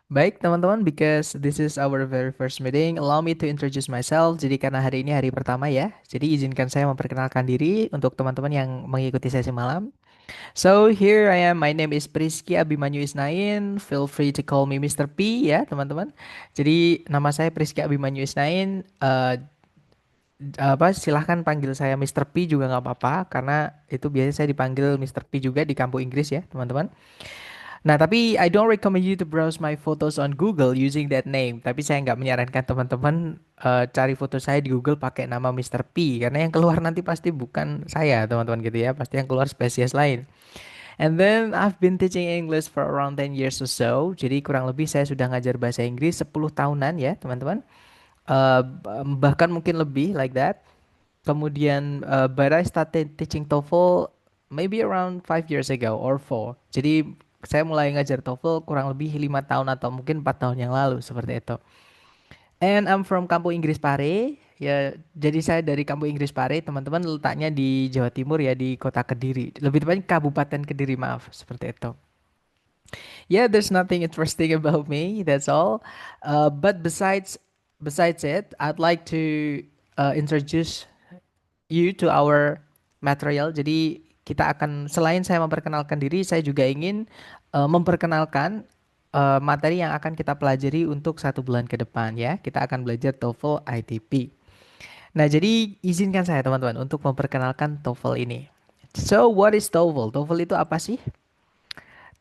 Baik teman-teman, because this is our very first meeting, allow me to introduce myself. Jadi karena hari ini hari pertama ya, jadi izinkan saya memperkenalkan diri untuk teman-teman yang mengikuti sesi malam. So here I am, my name is Priski Abimanyu Isnain. Feel free to call me Mr. P ya teman-teman. Jadi nama saya Priski Abimanyu Isnain. Silahkan panggil saya Mr. P juga nggak apa-apa, karena itu biasanya saya dipanggil Mr. P juga di kampus Inggris ya teman-teman. Nah, tapi I don't recommend you to browse my photos on Google using that name. Tapi saya nggak menyarankan teman-teman cari foto saya di Google pakai nama Mr. P, karena yang keluar nanti pasti bukan saya, teman-teman gitu ya. Pasti yang keluar spesies lain. And then I've been teaching English for around 10 years or so. Jadi kurang lebih saya sudah ngajar bahasa Inggris 10 tahunan ya, teman-teman. Bahkan mungkin lebih like that. Kemudian but I started teaching TOEFL maybe around 5 years ago or 4. Jadi saya mulai ngajar TOEFL kurang lebih 5 tahun atau mungkin 4 tahun yang lalu seperti itu. And I'm from Kampung Inggris Pare. Ya, jadi saya dari Kampung Inggris Pare, teman-teman letaknya di Jawa Timur ya, di Kota Kediri. Lebih tepatnya Kabupaten Kediri, maaf, seperti itu. Yeah, there's nothing interesting about me. That's all. But besides it, I'd like to introduce you to our material. Jadi kita akan selain saya memperkenalkan diri, saya juga ingin memperkenalkan materi yang akan kita pelajari untuk 1 bulan ke depan ya. Kita akan belajar TOEFL ITP. Nah, jadi izinkan saya teman-teman untuk memperkenalkan TOEFL ini. So, what is TOEFL? TOEFL itu apa sih?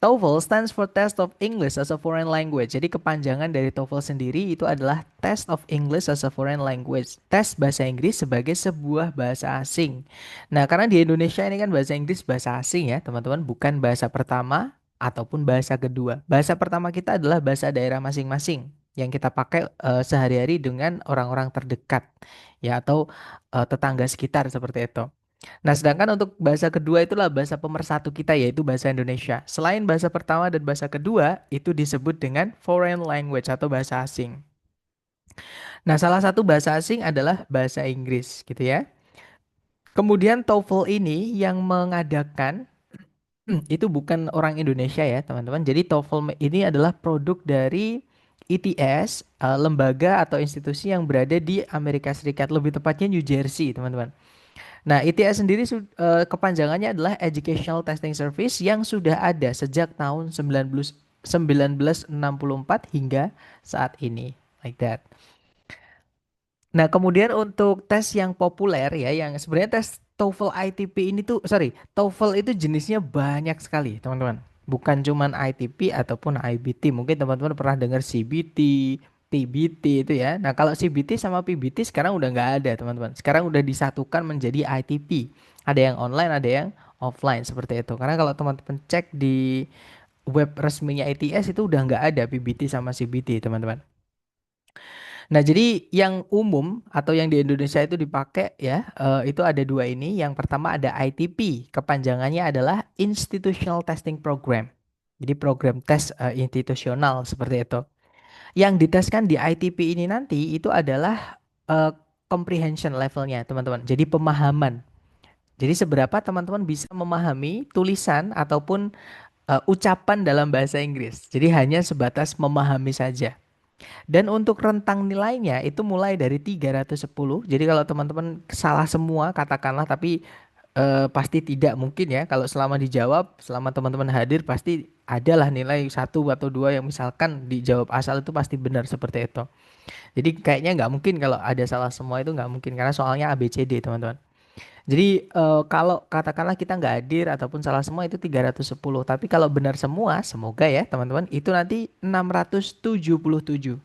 TOEFL stands for Test of English as a Foreign Language. Jadi kepanjangan dari TOEFL sendiri itu adalah Test of English as a Foreign Language. Tes bahasa Inggris sebagai sebuah bahasa asing. Nah, karena di Indonesia ini kan bahasa Inggris bahasa asing ya, teman-teman, bukan bahasa pertama ataupun bahasa kedua. Bahasa pertama kita adalah bahasa daerah masing-masing yang kita pakai sehari-hari dengan orang-orang terdekat ya, atau tetangga sekitar seperti itu. Nah, sedangkan untuk bahasa kedua itulah bahasa pemersatu kita, yaitu bahasa Indonesia. Selain bahasa pertama dan bahasa kedua, itu disebut dengan foreign language atau bahasa asing. Nah, salah satu bahasa asing adalah bahasa Inggris, gitu ya. Kemudian TOEFL ini yang mengadakan itu bukan orang Indonesia ya, teman-teman. Jadi TOEFL ini adalah produk dari ETS, lembaga atau institusi yang berada di Amerika Serikat, lebih tepatnya New Jersey, teman-teman. Nah, ITS sendiri kepanjangannya adalah Educational Testing Service yang sudah ada sejak tahun 1964 hingga saat ini. Like that. Nah, kemudian untuk tes yang populer ya, yang sebenarnya tes TOEFL ITP ini tuh, sorry, TOEFL itu jenisnya banyak sekali, teman-teman. Bukan cuman ITP ataupun IBT. Mungkin teman-teman pernah dengar CBT, PBT itu ya. Nah, kalau CBT sama PBT sekarang udah nggak ada, teman-teman. Sekarang udah disatukan menjadi ITP. Ada yang online, ada yang offline seperti itu. Karena kalau teman-teman cek di web resminya ITS itu udah nggak ada PBT sama CBT, teman-teman. Nah, jadi yang umum atau yang di Indonesia itu dipakai ya, itu ada dua ini. Yang pertama ada ITP, kepanjangannya adalah Institutional Testing Program. Jadi program tes institusional seperti itu. Yang diteskan di ITP ini nanti itu adalah eh, comprehension levelnya, teman-teman. Jadi pemahaman. Jadi seberapa teman-teman bisa memahami tulisan ataupun ucapan dalam bahasa Inggris. Jadi hanya sebatas memahami saja. Dan untuk rentang nilainya itu mulai dari 310. Jadi kalau teman-teman salah semua katakanlah, tapi pasti tidak mungkin ya. Kalau selama dijawab, selama teman-teman hadir pasti adalah nilai 1 atau 2 yang misalkan dijawab asal itu pasti benar seperti itu. Jadi kayaknya nggak mungkin kalau ada salah semua, itu nggak mungkin karena soalnya ABCD, teman-teman. Jadi kalau katakanlah kita nggak hadir ataupun salah semua itu 310. Tapi kalau benar semua, semoga ya teman-teman, itu nanti 677.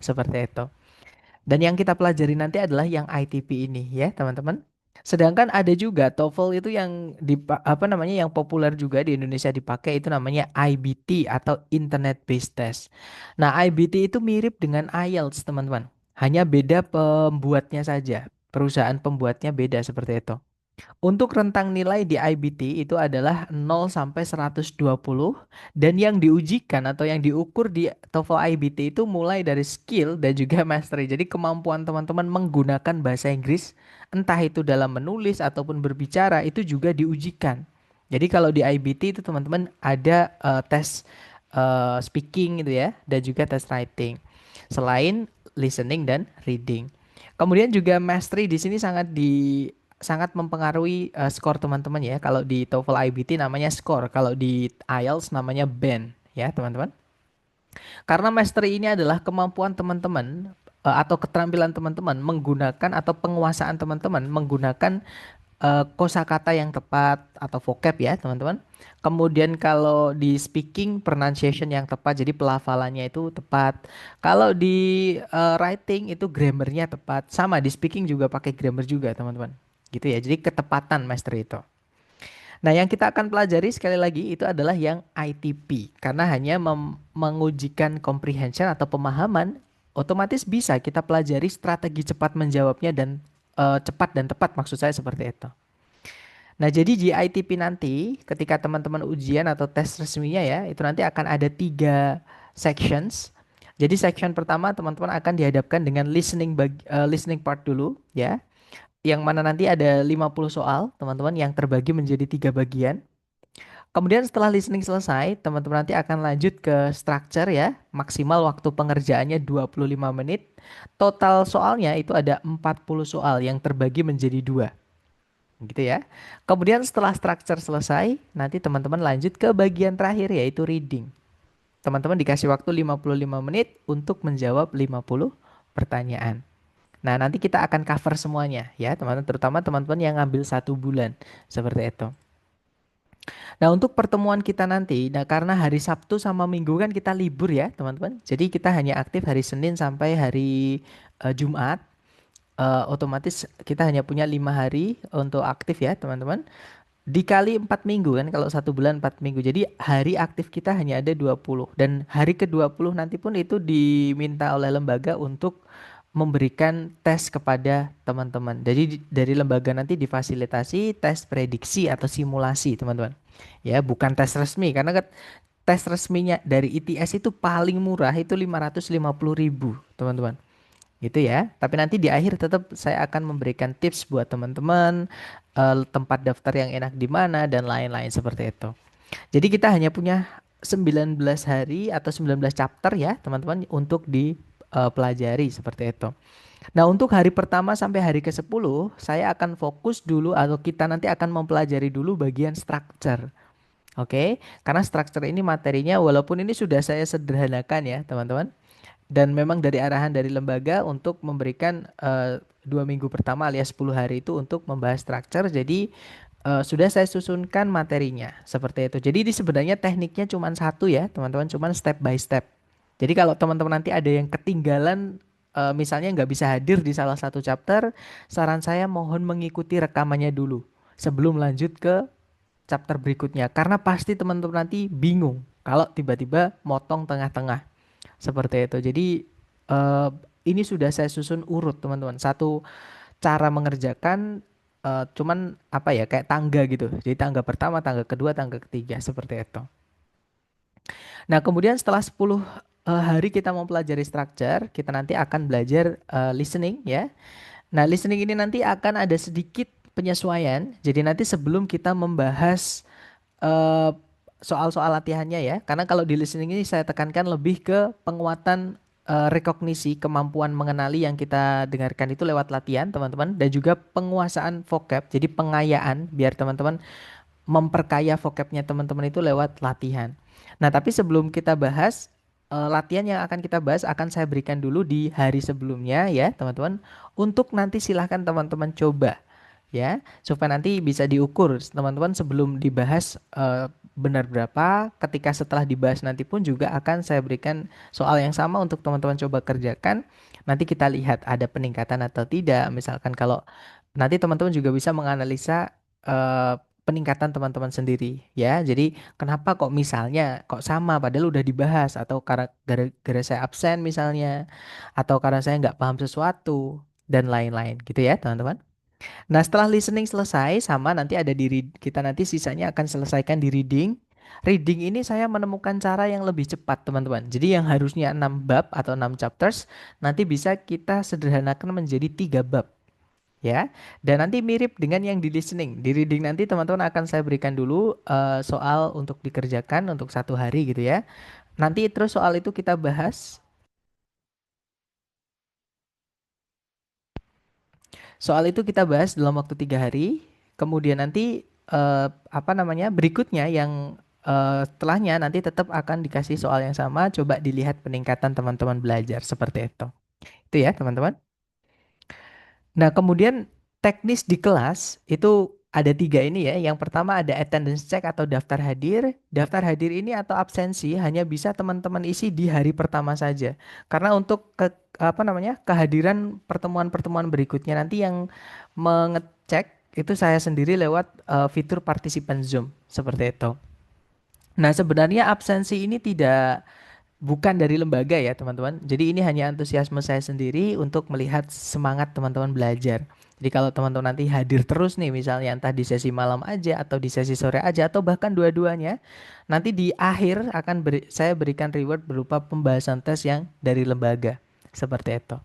Seperti itu. Dan yang kita pelajari nanti adalah yang ITP ini ya, teman-teman. Sedangkan ada juga TOEFL itu yang apa namanya, yang populer juga di Indonesia dipakai, itu namanya IBT atau Internet Based Test. Nah, IBT itu mirip dengan IELTS, teman-teman. Hanya beda pembuatnya saja. Perusahaan pembuatnya beda seperti itu. Untuk rentang nilai di IBT itu adalah 0 sampai 120, dan yang diujikan atau yang diukur di TOEFL IBT itu mulai dari skill dan juga mastery. Jadi kemampuan teman-teman menggunakan bahasa Inggris entah itu dalam menulis ataupun berbicara itu juga diujikan. Jadi kalau di IBT itu teman-teman ada tes speaking gitu ya, dan juga tes writing. Selain listening dan reading. Kemudian juga mastery di sini sangat mempengaruhi skor teman-teman ya. Kalau di TOEFL IBT namanya skor, kalau di IELTS namanya band ya, teman-teman. Karena mastery ini adalah kemampuan teman-teman atau keterampilan teman-teman menggunakan atau penguasaan teman-teman menggunakan kosakata yang tepat atau vocab ya, teman-teman. Kemudian kalau di speaking pronunciation yang tepat, jadi pelafalannya itu tepat. Kalau di writing itu grammarnya tepat. Sama di speaking juga pakai grammar juga, teman-teman. Gitu ya. Jadi ketepatan mastery itu. Nah, yang kita akan pelajari sekali lagi itu adalah yang ITP karena hanya mengujikan comprehension atau pemahaman, otomatis bisa kita pelajari strategi cepat menjawabnya dan cepat dan tepat maksud saya seperti itu. Nah, jadi di ITP nanti ketika teman-teman ujian atau tes resminya ya, itu nanti akan ada 3 sections. Jadi section pertama teman-teman akan dihadapkan dengan listening part dulu ya, yang mana nanti ada 50 soal teman-teman yang terbagi menjadi 3 bagian. Kemudian setelah listening selesai, teman-teman nanti akan lanjut ke structure ya. Maksimal waktu pengerjaannya 25 menit. Total soalnya itu ada 40 soal yang terbagi menjadi 2. Gitu ya. Kemudian setelah structure selesai, nanti teman-teman lanjut ke bagian terakhir yaitu reading. Teman-teman dikasih waktu 55 menit untuk menjawab 50 pertanyaan. Nah, nanti kita akan cover semuanya ya, teman-teman, terutama teman-teman yang ngambil 1 bulan. Seperti itu. Nah, untuk pertemuan kita nanti, nah karena hari Sabtu sama Minggu kan kita libur ya, teman-teman. Jadi kita hanya aktif hari Senin sampai hari Jumat. Otomatis kita hanya punya 5 hari untuk aktif ya, teman-teman. Dikali 4 minggu kan, kalau 1 bulan 4 minggu. Jadi hari aktif kita hanya ada 20. Dan hari ke-20 nanti pun itu diminta oleh lembaga untuk memberikan tes kepada teman-teman. Jadi dari lembaga nanti difasilitasi tes prediksi atau simulasi, teman-teman. Ya, bukan tes resmi karena tes resminya dari ITS itu paling murah itu 550.000, teman-teman. Gitu ya. Tapi nanti di akhir tetap saya akan memberikan tips buat teman-teman, tempat daftar yang enak di mana dan lain-lain seperti itu. Jadi kita hanya punya 19 hari atau 19 chapter ya, teman-teman untuk dipelajari seperti itu. Nah, untuk hari pertama sampai hari ke-10, saya akan fokus dulu atau kita nanti akan mempelajari dulu bagian structure. Oke, karena structure ini materinya walaupun ini sudah saya sederhanakan ya, teman-teman. Dan memang dari arahan dari lembaga untuk memberikan 2 minggu pertama alias 10 hari itu untuk membahas structure. Jadi sudah saya susunkan materinya seperti itu. Jadi di sebenarnya tekniknya cuma satu ya, teman-teman, cuma step by step. Jadi kalau teman-teman nanti ada yang ketinggalan, misalnya nggak bisa hadir di salah satu chapter, saran saya mohon mengikuti rekamannya dulu sebelum lanjut ke chapter berikutnya. Karena pasti teman-teman nanti bingung kalau tiba-tiba motong tengah-tengah. Seperti itu. Jadi eh, ini sudah saya susun urut, teman-teman. Satu cara mengerjakan cuman apa ya, kayak tangga gitu. Jadi tangga pertama, tangga kedua, tangga ketiga seperti itu. Nah, kemudian setelah 10 hari kita mau pelajari structure, kita nanti akan belajar listening ya. Nah, listening ini nanti akan ada sedikit penyesuaian. Jadi nanti sebelum kita membahas eh, soal-soal latihannya ya. Karena kalau di listening ini saya tekankan lebih ke penguatan rekognisi, kemampuan mengenali yang kita dengarkan itu lewat latihan, teman-teman, dan juga penguasaan vocab. Jadi pengayaan biar teman-teman memperkaya vocabnya teman-teman itu lewat latihan. Nah, tapi sebelum kita bahas latihan yang akan kita bahas akan saya berikan dulu di hari sebelumnya ya, teman-teman. Untuk nanti silahkan teman-teman coba ya, supaya nanti bisa diukur teman-teman sebelum dibahas benar berapa. Ketika setelah dibahas nanti pun juga akan saya berikan soal yang sama untuk teman-teman coba kerjakan. Nanti kita lihat ada peningkatan atau tidak. Misalkan kalau nanti teman-teman juga bisa menganalisa eh, peningkatan teman-teman sendiri ya. Jadi kenapa kok misalnya kok sama padahal udah dibahas, atau karena gara-gara saya absen misalnya, atau karena saya nggak paham sesuatu dan lain-lain gitu ya, teman-teman. Nah, setelah listening selesai, sama nanti ada kita nanti sisanya akan selesaikan di reading. Reading ini saya menemukan cara yang lebih cepat, teman-teman. Jadi yang harusnya 6 bab atau 6 chapters, nanti bisa kita sederhanakan menjadi 3 bab. Ya, dan nanti mirip dengan yang di listening. Di reading nanti teman-teman akan saya berikan dulu soal untuk dikerjakan untuk 1 hari gitu ya. Nanti terus soal itu kita bahas. Soal itu kita bahas dalam waktu 3 hari. Kemudian nanti apa namanya berikutnya yang setelahnya nanti tetap akan dikasih soal yang sama. Coba dilihat peningkatan teman-teman belajar seperti itu. Itu ya teman-teman. Nah, kemudian teknis di kelas itu ada 3 ini ya. Yang pertama ada attendance check atau daftar hadir. Daftar hadir ini atau absensi hanya bisa teman-teman isi di hari pertama saja. Karena untuk apa namanya kehadiran pertemuan-pertemuan berikutnya nanti yang mengecek itu saya sendiri lewat fitur participant Zoom seperti itu. Nah, sebenarnya absensi ini bukan dari lembaga ya teman-teman. Jadi ini hanya antusiasme saya sendiri untuk melihat semangat teman-teman belajar. Jadi kalau teman-teman nanti hadir terus nih misalnya entah di sesi malam aja atau di sesi sore aja atau bahkan dua-duanya, nanti di akhir akan saya berikan reward berupa pembahasan tes yang dari lembaga. Seperti itu.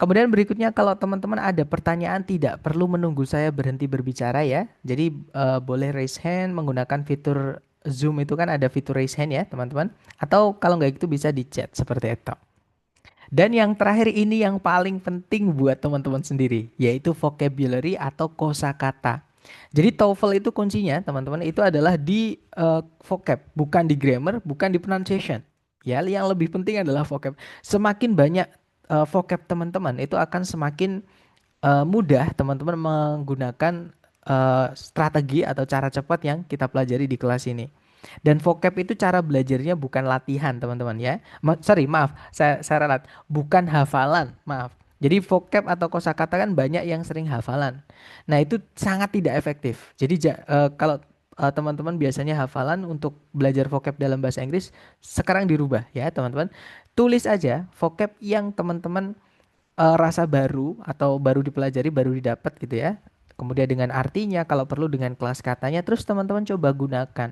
Kemudian berikutnya kalau teman-teman ada pertanyaan tidak perlu menunggu saya berhenti berbicara ya. Jadi boleh raise hand menggunakan fitur Zoom itu kan ada fitur raise hand ya teman-teman. Atau kalau nggak itu bisa di chat seperti itu. Dan yang terakhir ini yang paling penting buat teman-teman sendiri yaitu vocabulary atau kosakata. Jadi TOEFL itu kuncinya teman-teman itu adalah di vocab, bukan di grammar, bukan di pronunciation. Ya, yang lebih penting adalah vocab. Semakin banyak vocab teman-teman itu akan semakin mudah teman-teman menggunakan strategi atau cara cepat yang kita pelajari di kelas ini. Dan vocab itu cara belajarnya bukan latihan teman-teman ya. Sorry, maaf, saya ralat. Bukan hafalan, maaf. Jadi vocab atau kosakata kan banyak yang sering hafalan. Nah itu sangat tidak efektif. Jadi kalau teman-teman biasanya hafalan untuk belajar vocab dalam bahasa Inggris, sekarang dirubah ya teman-teman. Tulis aja vocab yang teman-teman rasa baru atau baru dipelajari, baru didapat gitu ya. Kemudian dengan artinya, kalau perlu dengan kelas katanya, terus teman-teman coba gunakan.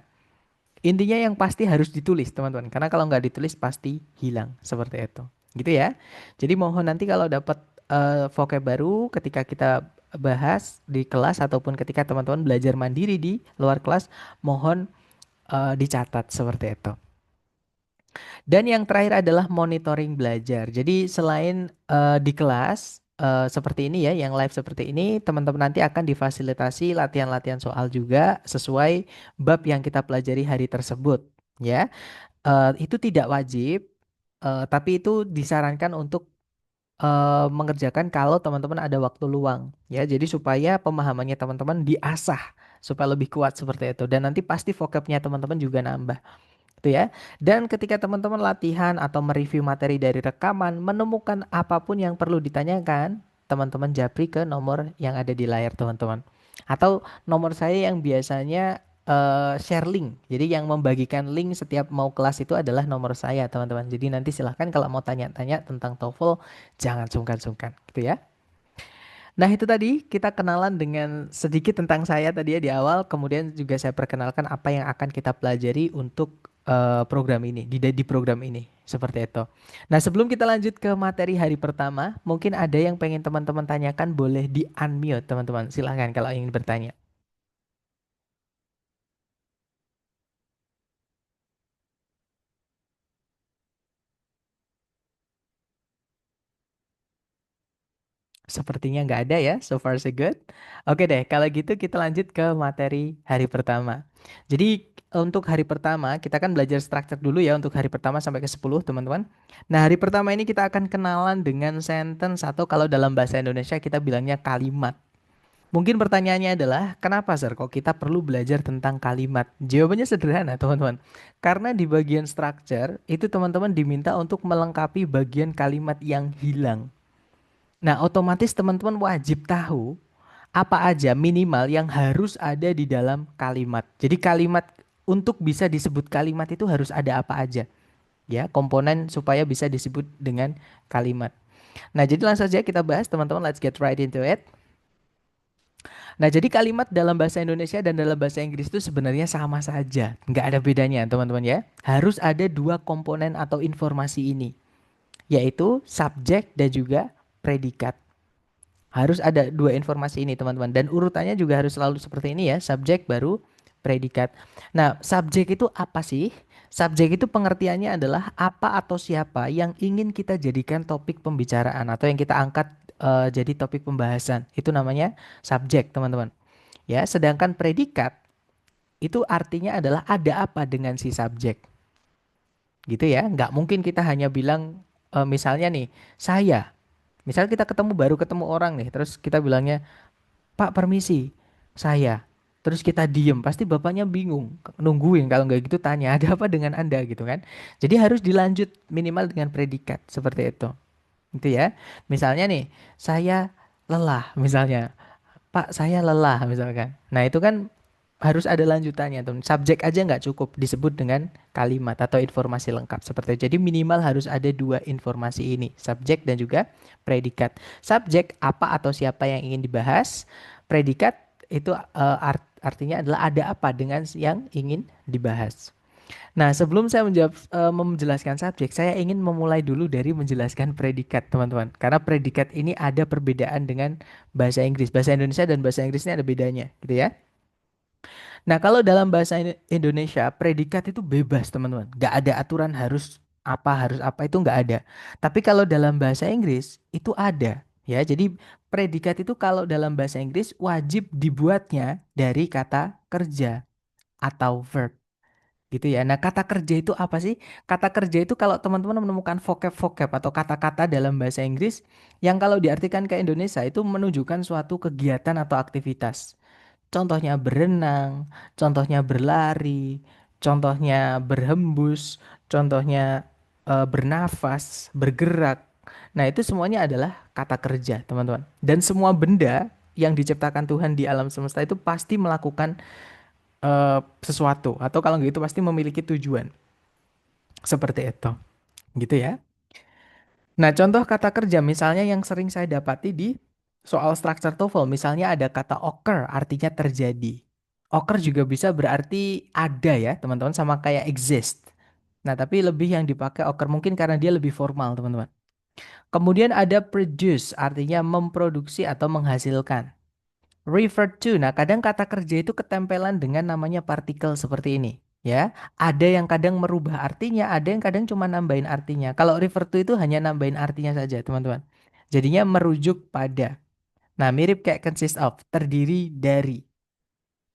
Intinya yang pasti harus ditulis teman-teman, karena kalau nggak ditulis pasti hilang seperti itu. Gitu ya. Jadi mohon nanti kalau dapat vocab baru ketika kita bahas di kelas ataupun ketika teman-teman belajar mandiri di luar kelas, mohon dicatat seperti itu. Dan yang terakhir adalah monitoring belajar. Jadi selain di kelas seperti ini ya, yang live seperti ini, teman-teman nanti akan difasilitasi latihan-latihan soal juga sesuai bab yang kita pelajari hari tersebut, ya. Itu tidak wajib, tapi itu disarankan untuk mengerjakan kalau teman-teman ada waktu luang, ya. Jadi supaya pemahamannya teman-teman diasah supaya lebih kuat seperti itu. Dan nanti pasti vocabnya teman-teman juga nambah gitu ya. Dan ketika teman-teman latihan atau mereview materi dari rekaman, menemukan apapun yang perlu ditanyakan, teman-teman japri ke nomor yang ada di layar teman-teman. Atau nomor saya yang biasanya share link. Jadi yang membagikan link setiap mau kelas itu adalah nomor saya, teman-teman. Jadi nanti silahkan kalau mau tanya-tanya tentang TOEFL, jangan sungkan-sungkan, gitu ya. Nah, itu tadi kita kenalan dengan sedikit tentang saya tadi ya di awal, kemudian juga saya perkenalkan apa yang akan kita pelajari untuk program ini, di program ini, seperti itu. Nah, sebelum kita lanjut ke materi hari pertama, mungkin ada yang pengen teman-teman tanyakan, boleh di unmute teman-teman. Silahkan kalau ingin bertanya. Sepertinya nggak ada ya, so far so good. Oke deh, kalau gitu kita lanjut ke materi hari pertama. Jadi untuk hari pertama kita kan belajar structure dulu ya untuk hari pertama sampai ke 10 teman-teman. Nah hari pertama ini kita akan kenalan dengan sentence atau kalau dalam bahasa Indonesia kita bilangnya kalimat. Mungkin pertanyaannya adalah kenapa Sir kok kita perlu belajar tentang kalimat? Jawabannya sederhana teman-teman. Karena di bagian structure itu teman-teman diminta untuk melengkapi bagian kalimat yang hilang. Nah, otomatis teman-teman wajib tahu apa aja minimal yang harus ada di dalam kalimat. Jadi kalimat untuk bisa disebut kalimat itu harus ada apa aja. Ya, komponen supaya bisa disebut dengan kalimat. Nah, jadi langsung saja kita bahas teman-teman, let's get right into it. Nah, jadi kalimat dalam bahasa Indonesia dan dalam bahasa Inggris itu sebenarnya sama saja. Nggak ada bedanya, teman-teman ya. Harus ada dua komponen atau informasi ini, yaitu subjek dan juga predikat. Harus ada dua informasi ini teman-teman. Dan urutannya juga harus selalu seperti ini ya. Subjek baru predikat. Nah subjek itu apa sih? Subjek itu pengertiannya adalah apa atau siapa yang ingin kita jadikan topik pembicaraan atau yang kita angkat jadi topik pembahasan. Itu namanya subjek, teman-teman. Ya, sedangkan predikat itu artinya adalah ada apa dengan si subjek. Gitu ya. Nggak mungkin kita hanya bilang misalnya nih, saya. Misal kita baru ketemu orang nih, terus kita bilangnya, "Pak, permisi, saya." Terus kita diem, pasti bapaknya bingung, nungguin kalau nggak gitu tanya, "Ada apa dengan Anda?" gitu kan. Jadi harus dilanjut minimal dengan predikat seperti itu. Gitu ya. Misalnya nih, "Saya lelah," misalnya. "Pak, saya lelah," misalkan. Nah, itu kan harus ada lanjutannya tuh. Subjek aja nggak cukup disebut dengan kalimat atau informasi lengkap seperti itu. Jadi minimal harus ada dua informasi ini, subjek dan juga predikat. Subjek apa atau siapa yang ingin dibahas, predikat itu artinya adalah ada apa dengan yang ingin dibahas. Nah, sebelum saya menjelaskan subjek, saya ingin memulai dulu dari menjelaskan predikat, teman-teman. Karena predikat ini ada perbedaan dengan bahasa Inggris. Bahasa Indonesia dan bahasa Inggris ini ada bedanya, gitu ya. Nah, kalau dalam bahasa Indonesia, predikat itu bebas, teman-teman. Nggak ada aturan harus apa itu nggak ada. Tapi kalau dalam bahasa Inggris itu ada, ya. Jadi predikat itu kalau dalam bahasa Inggris wajib dibuatnya dari kata kerja atau verb. Gitu ya. Nah, kata kerja itu apa sih? Kata kerja itu kalau teman-teman menemukan vocab-vocab atau kata-kata dalam bahasa Inggris yang kalau diartikan ke Indonesia itu menunjukkan suatu kegiatan atau aktivitas. Contohnya berenang, contohnya berlari, contohnya berhembus, contohnya bernafas, bergerak. Nah, itu semuanya adalah kata kerja, teman-teman. Dan semua benda yang diciptakan Tuhan di alam semesta itu pasti melakukan sesuatu atau kalau nggak itu pasti memiliki tujuan. Seperti itu. Gitu ya. Nah, contoh kata kerja misalnya yang sering saya dapati di soal structure TOEFL, misalnya ada kata occur, artinya terjadi. Occur juga bisa berarti ada ya, teman-teman, sama kayak exist. Nah, tapi lebih yang dipakai occur mungkin karena dia lebih formal, teman-teman. Kemudian ada produce, artinya memproduksi atau menghasilkan. Refer to. Nah, kadang kata kerja itu ketempelan dengan namanya partikel seperti ini, ya. Ada yang kadang merubah artinya, ada yang kadang cuma nambahin artinya. Kalau refer to itu hanya nambahin artinya saja, teman-teman. Jadinya merujuk pada. Nah, mirip kayak consist of, terdiri dari,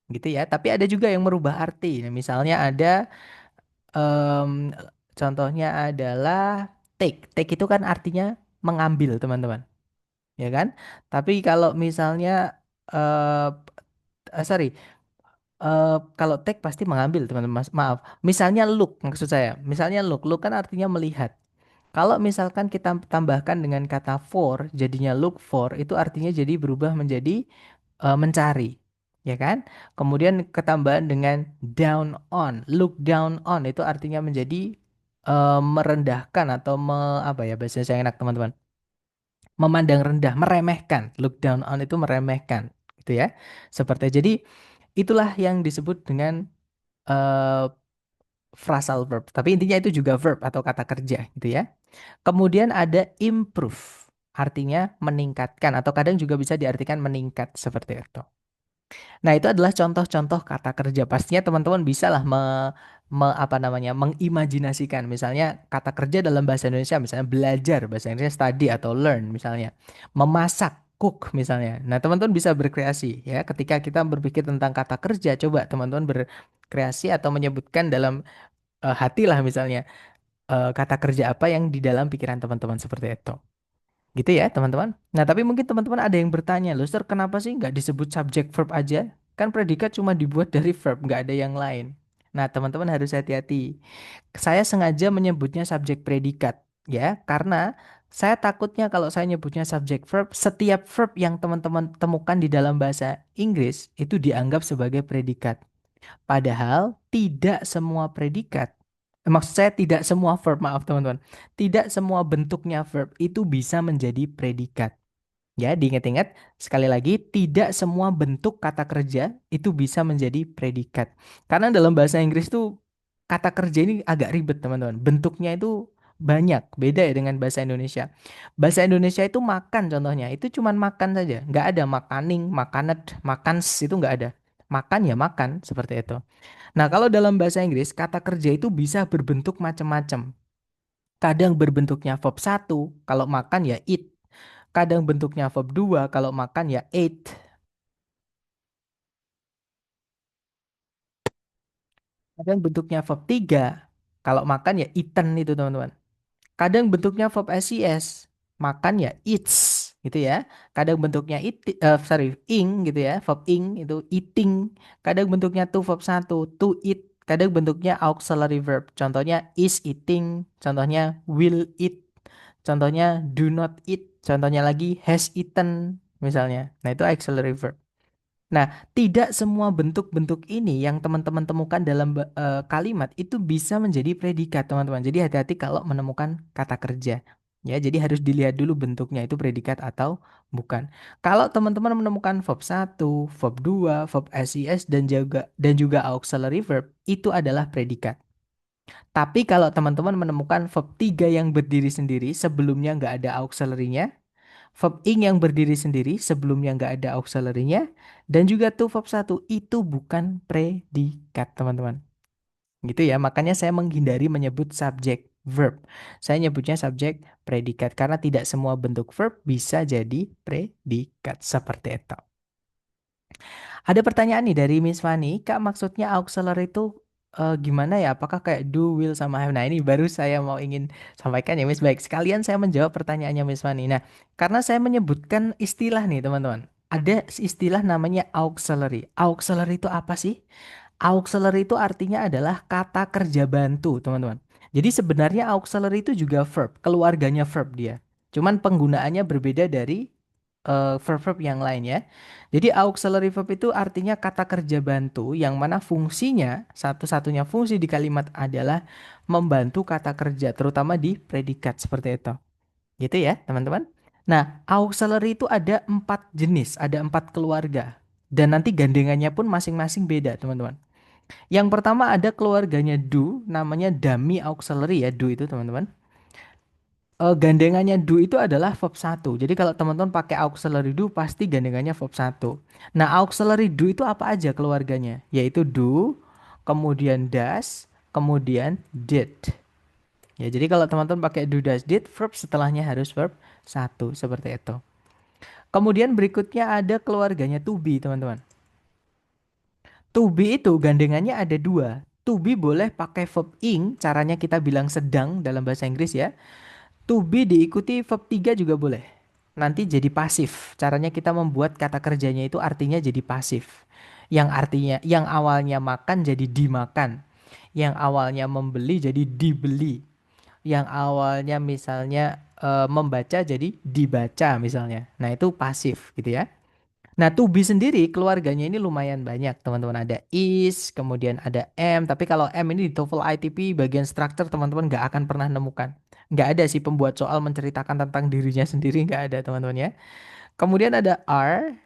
gitu ya. Tapi ada juga yang merubah arti. Nah, misalnya ada em, contohnya adalah take. Take itu kan artinya mengambil, teman-teman. Ya kan? Tapi kalau misalnya eh sorry, kalau take pasti mengambil, teman-teman. Maaf. Misalnya look, maksud saya. Misalnya look kan artinya melihat. Kalau misalkan kita tambahkan dengan kata for, jadinya look for, itu artinya jadi berubah menjadi mencari. Ya kan? Kemudian ketambahan dengan down on, look down on, itu artinya menjadi merendahkan atau apa ya bahasa saya enak, teman-teman. Memandang rendah, meremehkan. Look down on itu meremehkan, gitu ya. Seperti jadi itulah yang disebut dengan eh, phrasal verb. Tapi intinya itu juga verb atau kata kerja, gitu ya. Kemudian ada improve, artinya meningkatkan atau kadang juga bisa diartikan meningkat seperti itu. Nah, itu adalah contoh-contoh kata kerja. Pastinya teman-teman bisa lah apa namanya, mengimajinasikan. Misalnya kata kerja dalam bahasa Indonesia, misalnya belajar, bahasa Inggrisnya study atau learn misalnya. Memasak, cook misalnya. Nah, teman-teman bisa berkreasi ya. Ketika kita berpikir tentang kata kerja, coba teman-teman berkreasi atau menyebutkan dalam hati lah misalnya kata kerja apa yang di dalam pikiran teman-teman seperti itu. Gitu ya, teman-teman. Nah, tapi mungkin teman-teman ada yang bertanya, loh, Sir, kenapa sih nggak disebut subjek verb aja? Kan predikat cuma dibuat dari verb, nggak ada yang lain. Nah, teman-teman harus hati-hati. Saya sengaja menyebutnya subjek predikat, ya, karena saya takutnya kalau saya nyebutnya subjek verb, setiap verb yang teman-teman temukan di dalam bahasa Inggris itu dianggap sebagai predikat. Padahal tidak semua predikat, maksud saya tidak semua verb, maaf teman-teman. Tidak semua bentuknya verb itu bisa menjadi predikat. Ya, diingat-ingat sekali lagi, tidak semua bentuk kata kerja itu bisa menjadi predikat. Karena dalam bahasa Inggris tuh kata kerja ini agak ribet, teman-teman. Bentuknya itu banyak, beda ya dengan bahasa Indonesia. Bahasa Indonesia itu makan contohnya, itu cuman makan saja. Nggak ada makaning, makanet, makans, itu nggak ada. Makan ya makan, seperti itu. Nah, kalau dalam bahasa Inggris, kata kerja itu bisa berbentuk macam-macam. Kadang berbentuknya verb satu, kalau makan ya eat. Kadang bentuknya verb 2, kalau makan ya ate. Kadang bentuknya verb 3, kalau makan ya eaten itu teman-teman. Kadang bentuknya verb SES, makan ya eats gitu ya. Kadang bentuknya ing gitu ya, verb ing itu eating. Kadang bentuknya to verb satu, to eat. Kadang bentuknya auxiliary verb. Contohnya is eating, contohnya will eat, contohnya do not eat, contohnya lagi has eaten misalnya. Nah, itu auxiliary verb. Nah, tidak semua bentuk-bentuk ini yang teman-teman temukan dalam kalimat itu bisa menjadi predikat, teman-teman. Jadi hati-hati kalau menemukan kata kerja. Ya, jadi harus dilihat dulu bentuknya itu predikat atau bukan. Kalau teman-teman menemukan verb satu, verb 2, verb SES dan juga auxiliary verb, itu adalah predikat. Tapi kalau teman-teman menemukan verb 3 yang berdiri sendiri, sebelumnya nggak ada auxiliary-nya, verb ing yang berdiri sendiri sebelumnya nggak ada auxiliary-nya, dan juga to verb satu itu bukan predikat teman-teman. Gitu ya, makanya saya menghindari menyebut subjek verb. Saya nyebutnya subjek predikat karena tidak semua bentuk verb bisa jadi predikat seperti itu. Ada pertanyaan nih dari Miss Fani, Kak, maksudnya auxiliary itu gimana ya? Apakah kayak do, will, sama have? Nah, ini baru saya mau ingin sampaikan ya, Miss. Baik, sekalian saya menjawab pertanyaannya Miss Fani. Nah, karena saya menyebutkan istilah nih, teman-teman. Ada istilah namanya auxiliary. Auxiliary itu apa sih? Auxiliary itu artinya adalah kata kerja bantu, teman-teman. Jadi sebenarnya auxiliary itu juga verb, keluarganya verb dia. Cuman penggunaannya berbeda dari verb-verb yang lain ya. Jadi auxiliary verb itu artinya kata kerja bantu yang mana fungsinya, satu-satunya fungsi di kalimat adalah membantu kata kerja, terutama di predikat seperti itu. Gitu ya, teman-teman. Nah, auxiliary itu ada 4 jenis, ada 4 keluarga. Dan nanti gandengannya pun masing-masing beda, teman-teman. Yang pertama ada keluarganya do, namanya dummy auxiliary ya, do itu teman-teman. Gandengannya do itu adalah verb satu. Jadi kalau teman-teman pakai auxiliary do pasti gandengannya verb satu. Nah, auxiliary do itu apa aja keluarganya? Yaitu do, kemudian does, kemudian did. Ya, jadi kalau teman-teman pakai do, does, did, verb setelahnya harus verb satu seperti itu. Kemudian berikutnya ada keluarganya to be, teman-teman. To be itu gandengannya ada dua. To be boleh pakai verb ing, caranya kita bilang sedang dalam bahasa Inggris ya. To be diikuti verb 3 juga boleh. Nanti jadi pasif. Caranya kita membuat kata kerjanya itu artinya jadi pasif. Yang artinya yang awalnya makan jadi dimakan. Yang awalnya membeli jadi dibeli. Yang awalnya misalnya membaca jadi dibaca misalnya. Nah, itu pasif gitu ya. Nah, to be sendiri keluarganya ini lumayan banyak, teman-teman. Ada is, kemudian ada am. Tapi kalau am ini di TOEFL ITP bagian structure teman-teman nggak akan pernah nemukan. Nggak ada sih pembuat soal menceritakan tentang dirinya sendiri, nggak ada, teman-teman ya. Kemudian ada are.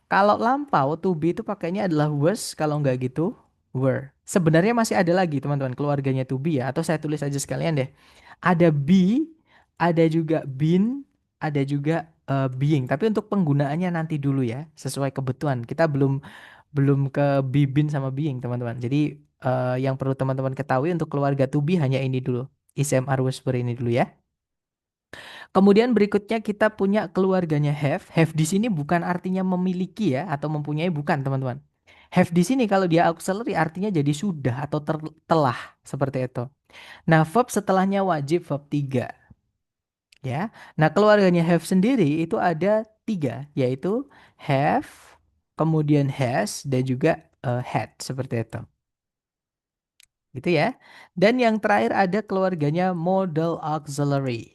Kalau lampau, to be itu pakainya adalah was. Kalau nggak gitu, were. Sebenarnya masih ada lagi, teman-teman, keluarganya to be ya. Atau saya tulis aja sekalian deh. Ada be, ada juga been, ada juga being. Tapi untuk penggunaannya nanti dulu ya, sesuai kebutuhan. Kita belum belum ke be, been sama being, teman-teman. Jadi yang perlu teman-teman ketahui untuk keluarga to be hanya ini dulu. Is, am, are, was, were ini dulu ya. Kemudian berikutnya kita punya keluarganya have. Have di sini bukan artinya memiliki ya atau mempunyai, bukan, teman-teman. Have di sini kalau dia auxiliary artinya jadi sudah atau telah seperti itu. Nah, verb setelahnya wajib verb 3 ya. Nah, keluarganya have sendiri itu ada 3 yaitu have, kemudian has dan juga had seperti itu. Gitu ya. Dan yang terakhir ada keluarganya modal auxiliary.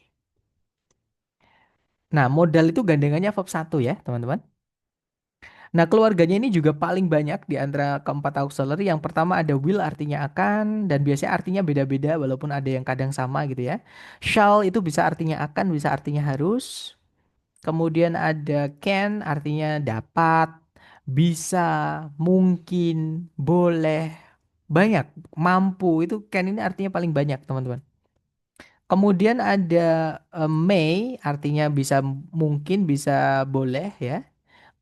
Nah, modal itu gandengannya verb satu ya, teman-teman. Nah, keluarganya ini juga paling banyak di antara keempat auxiliary. Yang pertama ada will artinya akan dan biasanya artinya beda-beda walaupun ada yang kadang sama gitu ya. Shall itu bisa artinya akan, bisa artinya harus. Kemudian ada can artinya dapat, bisa, mungkin, boleh, banyak, mampu. Itu can ini artinya paling banyak, teman-teman. Kemudian ada may artinya bisa mungkin, bisa boleh ya.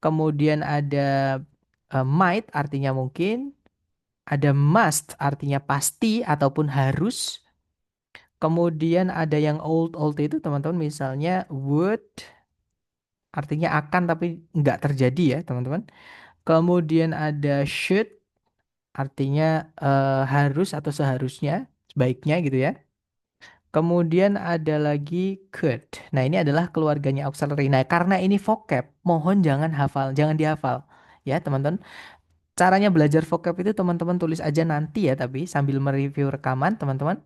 Kemudian ada might artinya mungkin, ada must artinya pasti ataupun harus. Kemudian ada yang old itu teman-teman, misalnya would artinya akan tapi nggak terjadi ya teman-teman. Kemudian ada should artinya harus atau seharusnya, sebaiknya gitu ya. Kemudian ada lagi could. Nah, ini adalah keluarganya auxiliary. Nah, karena ini vocab, mohon jangan hafal, jangan dihafal. Ya, teman-teman. Caranya belajar vocab itu teman-teman tulis aja nanti ya, tapi sambil mereview rekaman, teman-teman.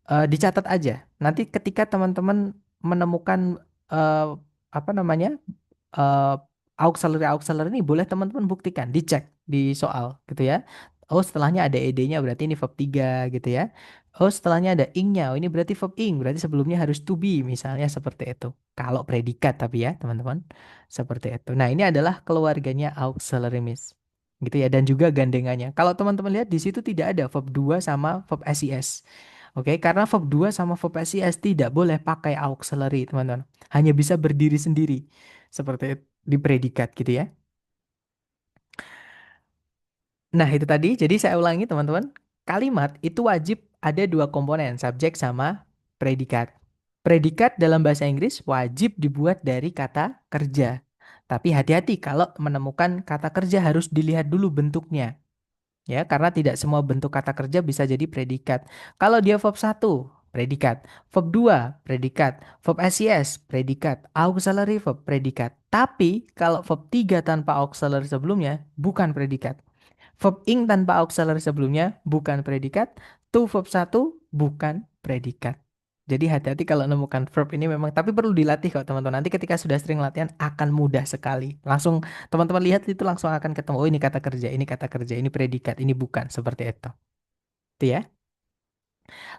Dicatat aja. Nanti ketika teman-teman menemukan eh, apa namanya eh auxiliary ini boleh teman-teman buktikan, dicek di soal gitu ya. Oh, setelahnya ada ed-nya berarti ini verb 3 gitu ya. Oh, setelahnya ada ing-nya. Oh, ini berarti verb ing, berarti sebelumnya harus to be misalnya seperti itu. Kalau predikat tapi ya, teman-teman. Seperti itu. Nah, ini adalah keluarganya auxiliary miss. Gitu ya, dan juga gandengannya. Kalau teman-teman lihat di situ tidak ada verb 2 sama verb SES. Oke, karena verb 2 sama verb SES tidak boleh pakai auxiliary, teman-teman. Hanya bisa berdiri sendiri. Seperti di predikat gitu ya. Nah, itu tadi. Jadi saya ulangi, teman-teman. Kalimat itu wajib ada dua komponen, subjek sama predikat. Predikat dalam bahasa Inggris wajib dibuat dari kata kerja. Tapi hati-hati kalau menemukan kata kerja harus dilihat dulu bentuknya. Ya, karena tidak semua bentuk kata kerja bisa jadi predikat. Kalau dia verb satu predikat. Verb 2 predikat. Verb SES, predikat. Auxiliary verb, predikat. Tapi, kalau verb 3 tanpa auxiliary sebelumnya, bukan predikat. Verb ing tanpa auxiliary sebelumnya, bukan predikat. To verb satu bukan predikat. Jadi hati-hati kalau menemukan verb ini memang, tapi perlu dilatih kok teman-teman. Nanti ketika sudah sering latihan akan mudah sekali. Langsung teman-teman lihat itu langsung akan ketemu. Oh, ini kata kerja, ini kata kerja, ini predikat, ini bukan seperti itu. Itu ya.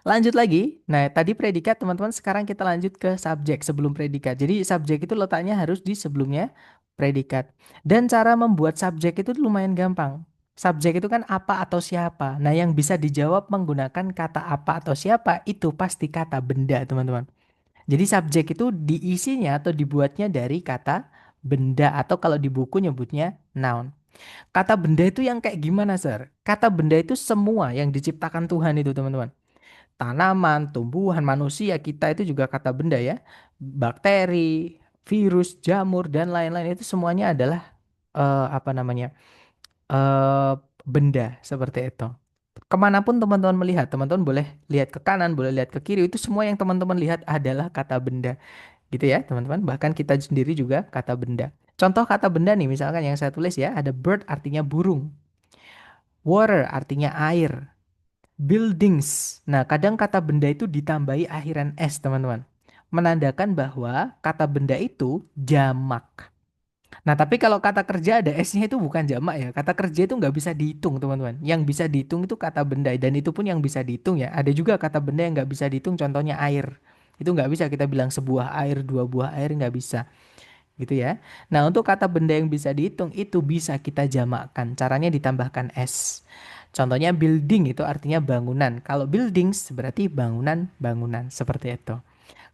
Lanjut lagi. Nah, tadi predikat teman-teman, sekarang kita lanjut ke subjek sebelum predikat. Jadi subjek itu letaknya harus di sebelumnya predikat. Dan cara membuat subjek itu lumayan gampang. Subjek itu kan apa atau siapa. Nah, yang bisa dijawab menggunakan kata apa atau siapa itu pasti kata benda, teman-teman. Jadi subjek itu diisinya atau dibuatnya dari kata benda atau kalau di buku nyebutnya noun. Kata benda itu yang kayak gimana, Sir? Kata benda itu semua yang diciptakan Tuhan itu, teman-teman. Tanaman, tumbuhan, manusia, kita itu juga kata benda ya. Bakteri, virus, jamur dan lain-lain itu semuanya adalah apa namanya? eh benda seperti itu. Kemanapun teman-teman melihat, teman-teman boleh lihat ke kanan, boleh lihat ke kiri, itu semua yang teman-teman lihat adalah kata benda. Gitu ya, teman-teman. Bahkan kita sendiri juga kata benda. Contoh kata benda nih, misalkan yang saya tulis ya, ada bird artinya burung, water artinya air, buildings. Nah, kadang kata benda itu ditambahi akhiran s, teman-teman. Menandakan bahwa kata benda itu jamak. Nah, tapi kalau kata kerja ada S-nya itu bukan jamak ya. Kata kerja itu nggak bisa dihitung, teman-teman. Yang bisa dihitung itu kata benda. Dan itu pun yang bisa dihitung ya. Ada juga kata benda yang nggak bisa dihitung, contohnya air. Itu nggak bisa kita bilang sebuah air, dua buah air, nggak bisa. Gitu ya. Nah, untuk kata benda yang bisa dihitung, itu bisa kita jamakkan. Caranya ditambahkan S. Contohnya building itu artinya bangunan. Kalau buildings berarti bangunan-bangunan. Seperti itu.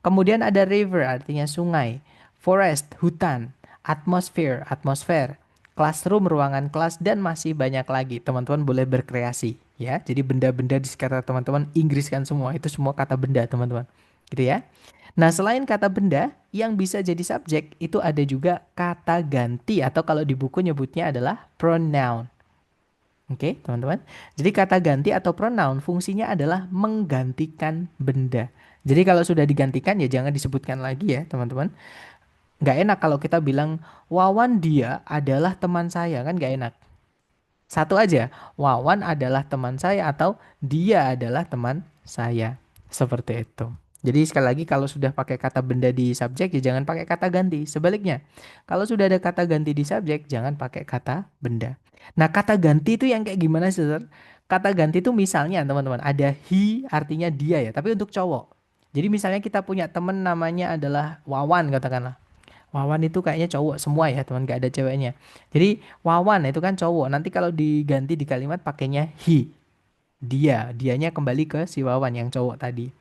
Kemudian ada river artinya sungai, forest hutan, atmosphere atmosfer, classroom ruangan kelas dan masih banyak lagi. Teman-teman boleh berkreasi ya. Jadi benda-benda di sekitar teman-teman Inggriskan semua. Itu semua kata benda, teman-teman. Gitu ya. Nah, selain kata benda yang bisa jadi subjek, itu ada juga kata ganti atau kalau di buku nyebutnya adalah pronoun. Oke, teman-teman. Jadi kata ganti atau pronoun fungsinya adalah menggantikan benda. Jadi kalau sudah digantikan ya jangan disebutkan lagi ya, teman-teman. Nggak enak kalau kita bilang Wawan dia adalah teman saya, kan nggak enak. Satu aja, Wawan adalah teman saya atau dia adalah teman saya. Seperti itu. Jadi sekali lagi kalau sudah pakai kata benda di subjek ya jangan pakai kata ganti. Sebaliknya, kalau sudah ada kata ganti di subjek jangan pakai kata benda. Nah, kata ganti itu yang kayak gimana sih, Sir? Kata ganti itu misalnya teman-teman ada he artinya dia ya, tapi untuk cowok. Jadi misalnya kita punya teman namanya adalah Wawan katakanlah. Wawan itu kayaknya cowok semua ya teman, gak ada ceweknya. Jadi Wawan itu kan cowok. Nanti kalau diganti di kalimat pakainya he. Dianya kembali ke si Wawan yang cowok tadi.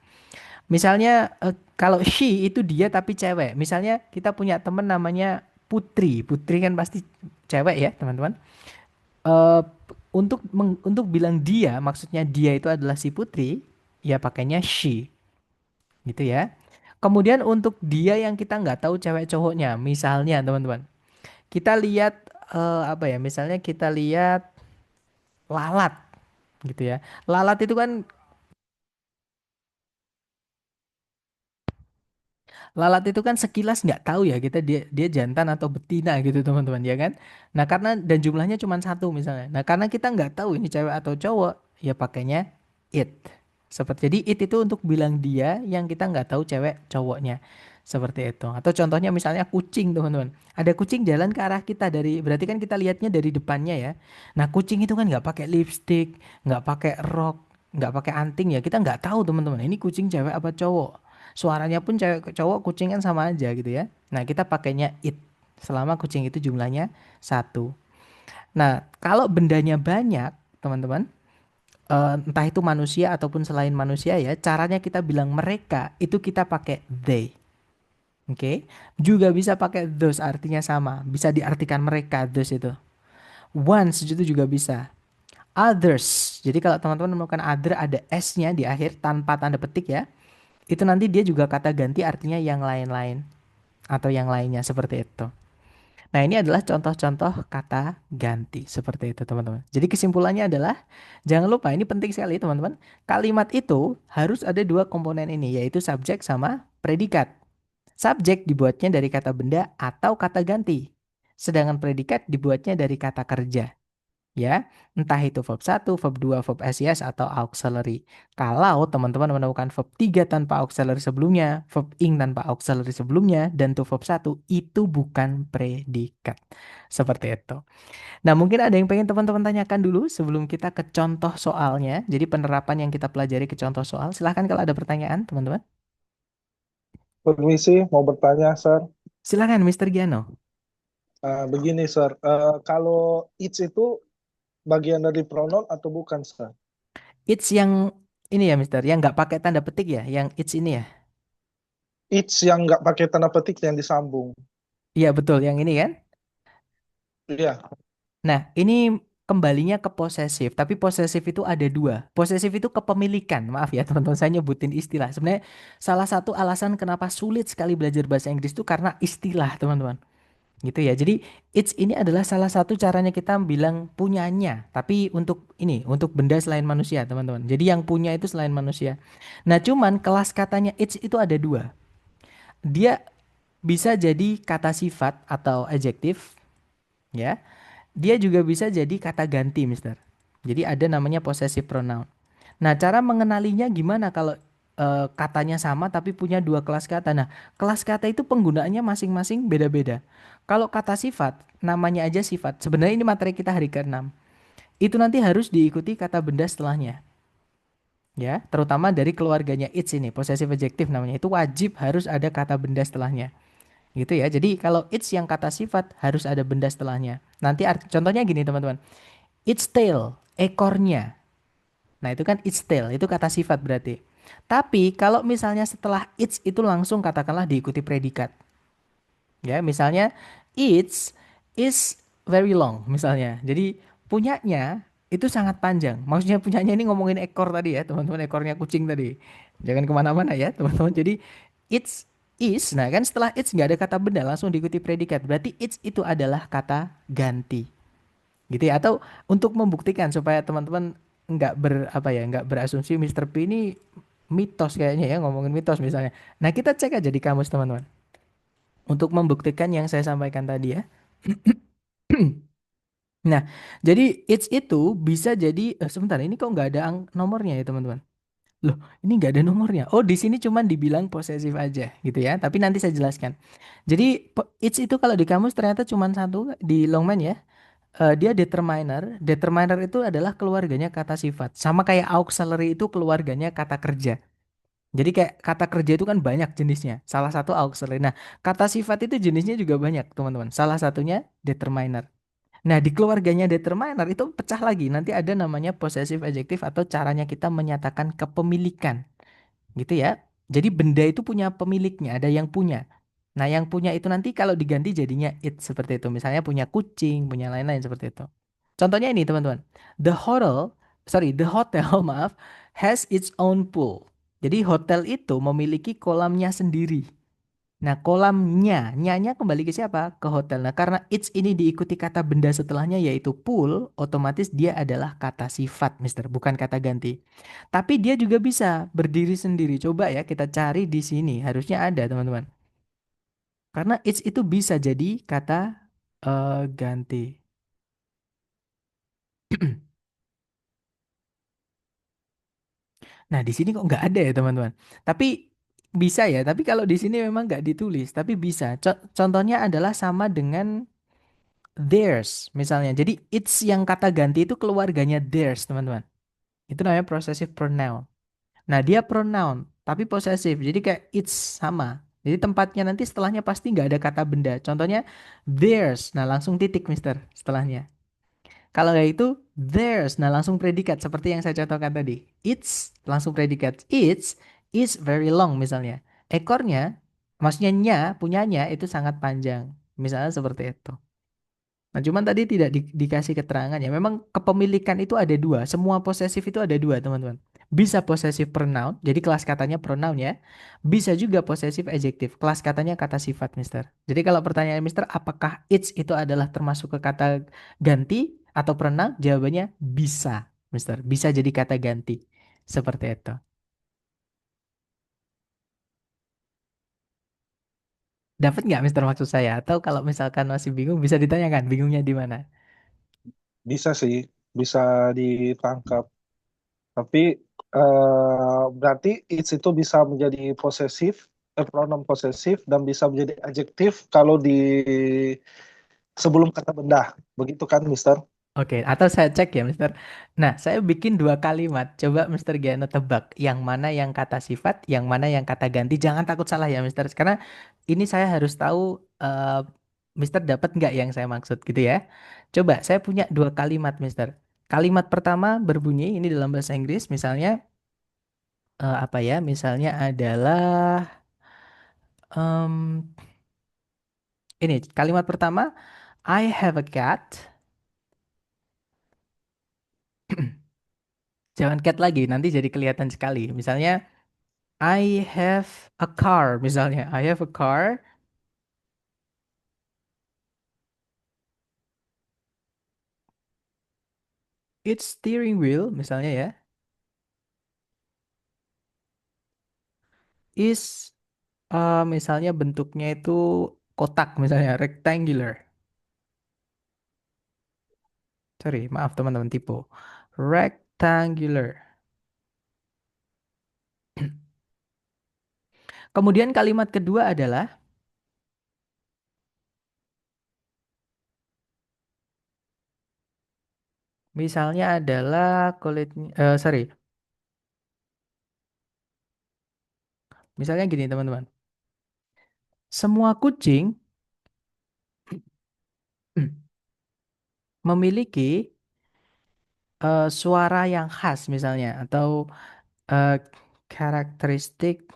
Misalnya kalau she itu dia tapi cewek. Misalnya kita punya teman namanya Putri. Putri kan pasti cewek ya teman-teman. eh untuk bilang dia, maksudnya dia itu adalah si putri, ya pakainya she, gitu ya. Kemudian untuk dia yang kita nggak tahu cewek cowoknya, misalnya teman-teman, kita lihat apa ya? Misalnya kita lihat lalat, gitu ya. Lalat itu kan Lalat itu kan sekilas nggak tahu ya kita dia jantan atau betina gitu teman-teman ya kan. Nah karena dan jumlahnya cuma satu misalnya. Nah karena kita nggak tahu ini cewek atau cowok ya pakainya it. Seperti jadi it itu untuk bilang dia yang kita nggak tahu cewek cowoknya. Seperti itu. Atau contohnya misalnya kucing teman-teman. Ada kucing jalan ke arah kita dari berarti kan kita lihatnya dari depannya ya. Nah kucing itu kan nggak pakai lipstick, nggak pakai rok, nggak pakai anting ya kita nggak tahu teman-teman. Ini kucing cewek apa cowok. Suaranya pun cewek cowok kucing kan sama aja gitu ya. Nah, kita pakainya it selama kucing itu jumlahnya satu. Nah, kalau bendanya banyak, teman-teman, entah itu manusia ataupun selain manusia ya, caranya kita bilang mereka itu kita pakai they. Oke, juga bisa pakai those artinya sama, bisa diartikan mereka those itu. Once itu juga bisa. Others. Jadi kalau teman-teman menemukan other ada s-nya di akhir tanpa tanda petik ya, itu nanti dia juga kata ganti artinya yang lain-lain atau yang lainnya seperti itu. Nah, ini adalah contoh-contoh kata ganti seperti itu, teman-teman. Jadi kesimpulannya adalah jangan lupa ini penting sekali, teman-teman. Kalimat itu harus ada dua komponen ini, yaitu subjek sama predikat. Subjek dibuatnya dari kata benda atau kata ganti. Sedangkan predikat dibuatnya dari kata kerja. Ya, entah itu verb satu, verb 2, verb SIS atau auxiliary. Kalau teman-teman menemukan verb 3 tanpa auxiliary sebelumnya, verb ing tanpa auxiliary sebelumnya, dan tuh verb satu itu bukan predikat. Seperti itu. Nah, mungkin ada yang pengen teman-teman tanyakan dulu sebelum kita ke contoh soalnya. Jadi penerapan yang kita pelajari ke contoh soal. Silahkan kalau ada pertanyaan, teman-teman. Permisi, mau bertanya, Sir. Silahkan, Mr. Giano. Begini, Sir. Kalau it's itu bagian dari pronoun atau bukan, Sir? It's yang ini ya, Mister, yang nggak pakai tanda petik ya, yang it's ini ya. It's yang nggak pakai tanda petik yang disambung. Iya, betul, yang ini kan. Iya. Nah, ini kembalinya ke posesif, tapi posesif itu ada dua. Posesif itu kepemilikan. Maaf ya teman-teman, saya nyebutin istilah. Sebenarnya salah satu alasan kenapa sulit sekali belajar bahasa Inggris itu karena istilah, teman-teman. Gitu ya. Jadi, it's ini adalah salah satu caranya kita bilang punyanya. Tapi untuk ini, untuk benda selain manusia, teman-teman. Jadi yang punya itu selain manusia. Nah, cuman kelas katanya it's itu ada dua. Dia bisa jadi kata sifat atau adjektif, ya. Dia juga bisa jadi kata ganti, Mister. Jadi ada namanya possessive pronoun. Nah, cara mengenalinya gimana kalau katanya sama tapi punya dua kelas kata. Nah, kelas kata itu penggunaannya masing-masing beda-beda. Kalau kata sifat, namanya aja sifat. Sebenarnya ini materi kita hari ke-6. Itu nanti harus diikuti kata benda setelahnya. Ya, terutama dari keluarganya it's ini, possessive adjective namanya. Itu wajib harus ada kata benda setelahnya. Gitu ya. Jadi kalau it's yang kata sifat harus ada benda setelahnya. Nanti contohnya gini, teman-teman. Its tail, ekornya. Nah, itu kan its tail, itu kata sifat berarti. Tapi kalau misalnya setelah its itu langsung katakanlah diikuti predikat. Ya, misalnya its is very long misalnya. Jadi punyanya itu sangat panjang. Maksudnya punyanya ini ngomongin ekor tadi ya, teman-teman, ekornya kucing tadi. Jangan kemana-mana ya, teman-teman. Jadi its is, nah kan setelah its nggak ada kata benda langsung diikuti predikat. Berarti its itu adalah kata ganti. Gitu ya, atau untuk membuktikan supaya teman-teman nggak apa ya, nggak berasumsi Mister P ini mitos kayaknya ya, ngomongin mitos misalnya. Nah, kita cek aja di kamus teman-teman untuk membuktikan yang saya sampaikan tadi ya. Nah, jadi it's itu bisa jadi sebentar, ini kok nggak ada nomornya ya teman-teman. Loh, ini nggak ada nomornya. Oh, di sini cuman dibilang posesif aja gitu ya, tapi nanti saya jelaskan. Jadi it's itu kalau di kamus ternyata cuman satu di Longman ya. Dia determiner. Determiner itu adalah keluarganya kata sifat. Sama kayak auxiliary itu keluarganya kata kerja. Jadi kayak kata kerja itu kan banyak jenisnya. Salah satu auxiliary. Nah, kata sifat itu jenisnya juga banyak, teman-teman. Salah satunya determiner. Nah, di keluarganya determiner itu pecah lagi. Nanti ada namanya possessive adjective atau caranya kita menyatakan kepemilikan. Gitu ya. Jadi benda itu punya pemiliknya, ada yang punya. Nah, yang punya itu nanti kalau diganti jadinya it seperti itu. Misalnya punya kucing, punya lain-lain seperti itu. Contohnya ini teman-teman. The hotel, the hotel maaf, has its own pool. Jadi hotel itu memiliki kolamnya sendiri. Nah, kolamnya, nyanya kembali ke siapa? Ke hotel. Nah, karena its ini diikuti kata benda setelahnya yaitu pool, otomatis dia adalah kata sifat, Mister, bukan kata ganti. Tapi dia juga bisa berdiri sendiri. Coba ya kita cari di sini. Harusnya ada, teman-teman. Karena it's itu bisa jadi kata ganti. Nah, di sini kok nggak ada ya, teman-teman. Tapi bisa ya. Tapi kalau di sini memang nggak ditulis, tapi bisa. Contohnya adalah sama dengan theirs, misalnya. Jadi it's yang kata ganti itu keluarganya theirs, teman-teman. Itu namanya possessive pronoun. Nah, dia pronoun, tapi possessive. Jadi kayak it's sama. Jadi tempatnya nanti setelahnya pasti nggak ada kata benda. Contohnya theirs. Nah, langsung titik, Mister, setelahnya. Kalau nggak itu theirs. Nah, langsung predikat seperti yang saya contohkan tadi. It's langsung predikat. It's is very long misalnya. Ekornya, maksudnya nya, punyanya itu sangat panjang. Misalnya seperti itu. Nah, cuman tadi tidak dikasih keterangan ya. Memang kepemilikan itu ada dua. Semua posesif itu ada dua, teman-teman. Bisa posesif pronoun, jadi kelas katanya pronoun ya. Bisa juga posesif adjektif, kelas katanya kata sifat, Mister. Jadi kalau pertanyaan Mister, apakah it's itu adalah termasuk ke kata ganti atau pronoun? Jawabannya bisa, Mister. Bisa jadi kata ganti. Seperti itu. Dapat nggak, Mister, maksud saya? Atau kalau misalkan masih bingung, bisa ditanyakan bingungnya di mana? Bisa sih, bisa ditangkap. Tapi berarti it's itu bisa menjadi posesif, pronoun posesif, dan bisa menjadi adjektif kalau di sebelum kata benda. Begitu kan, Mister? Oke, atau saya cek ya, Mister. Nah, saya bikin dua kalimat. Coba Mister Giano tebak yang mana yang kata sifat, yang mana yang kata ganti. Jangan takut salah ya, Mister. Karena ini saya harus tahu Mister dapat nggak yang saya maksud gitu ya. Coba, saya punya dua kalimat, Mister. Kalimat pertama berbunyi ini dalam bahasa Inggris, misalnya apa ya? Misalnya adalah em, ini kalimat pertama, I have a cat. Jangan cat lagi, nanti jadi kelihatan sekali. Misalnya I have a car misalnya. I have a car. Its steering wheel misalnya ya. Is misalnya bentuknya itu kotak misalnya rectangular. Sorry, maaf teman-teman tipu. Rectangular. Kemudian kalimat kedua adalah misalnya adalah kulit sorry. Misalnya gini teman-teman. Semua kucing memiliki suara yang khas misalnya atau eh, karakteristik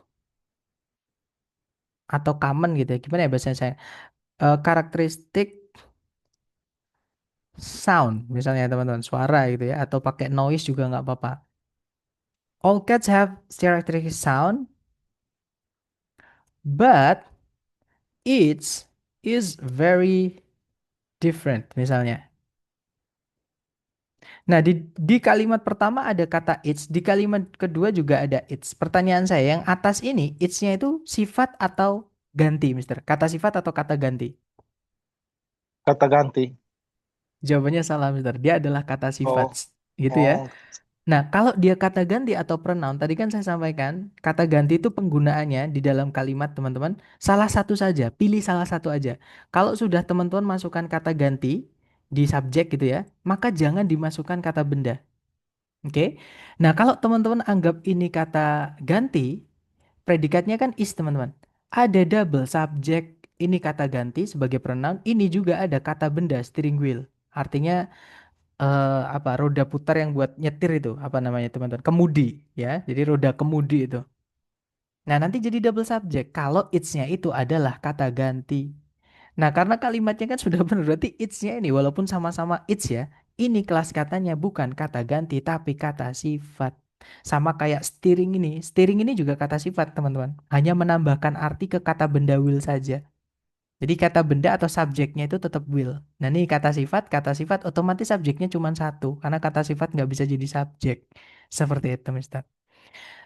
atau common gitu ya. Gimana ya bahasa saya? Karakteristik sound misalnya teman-teman suara gitu ya atau pakai noise juga nggak apa-apa. All cats have characteristic sound, but each is very different misalnya. Nah, di kalimat pertama ada kata it's, di kalimat kedua juga ada it's. Pertanyaan saya yang atas ini it's-nya itu sifat atau ganti, Mister? Kata sifat atau kata ganti? Kata ganti. Jawabannya salah, Mister. Dia adalah kata sifat Oh, gitu ya. oh, Nah, kalau dia kata ganti atau pronoun, tadi kan saya sampaikan, kata ganti itu penggunaannya di dalam kalimat, teman-teman, salah satu saja, pilih salah satu aja. Kalau sudah teman-teman masukkan kata ganti di subjek gitu ya, maka jangan dimasukkan kata benda. Oke? Nah, kalau teman-teman anggap ini kata ganti, predikatnya kan is, teman-teman. Ada double subjek, ini kata ganti sebagai pronoun, ini juga ada kata benda, steering wheel. Artinya apa roda putar yang buat nyetir itu apa namanya teman-teman kemudi ya jadi roda kemudi itu nah nanti jadi double subject kalau it's-nya itu adalah kata ganti nah karena kalimatnya kan sudah benar berarti it's-nya ini walaupun sama-sama it's ya Ini kelas katanya bukan kata ganti tapi kata sifat. Sama kayak steering ini. Steering ini juga kata sifat, teman-teman. Hanya menambahkan arti ke kata benda will saja. Jadi kata benda atau subjeknya itu tetap will. Nah ini kata sifat otomatis subjeknya cuma satu. Karena kata sifat nggak bisa jadi subjek. Seperti itu, Mister.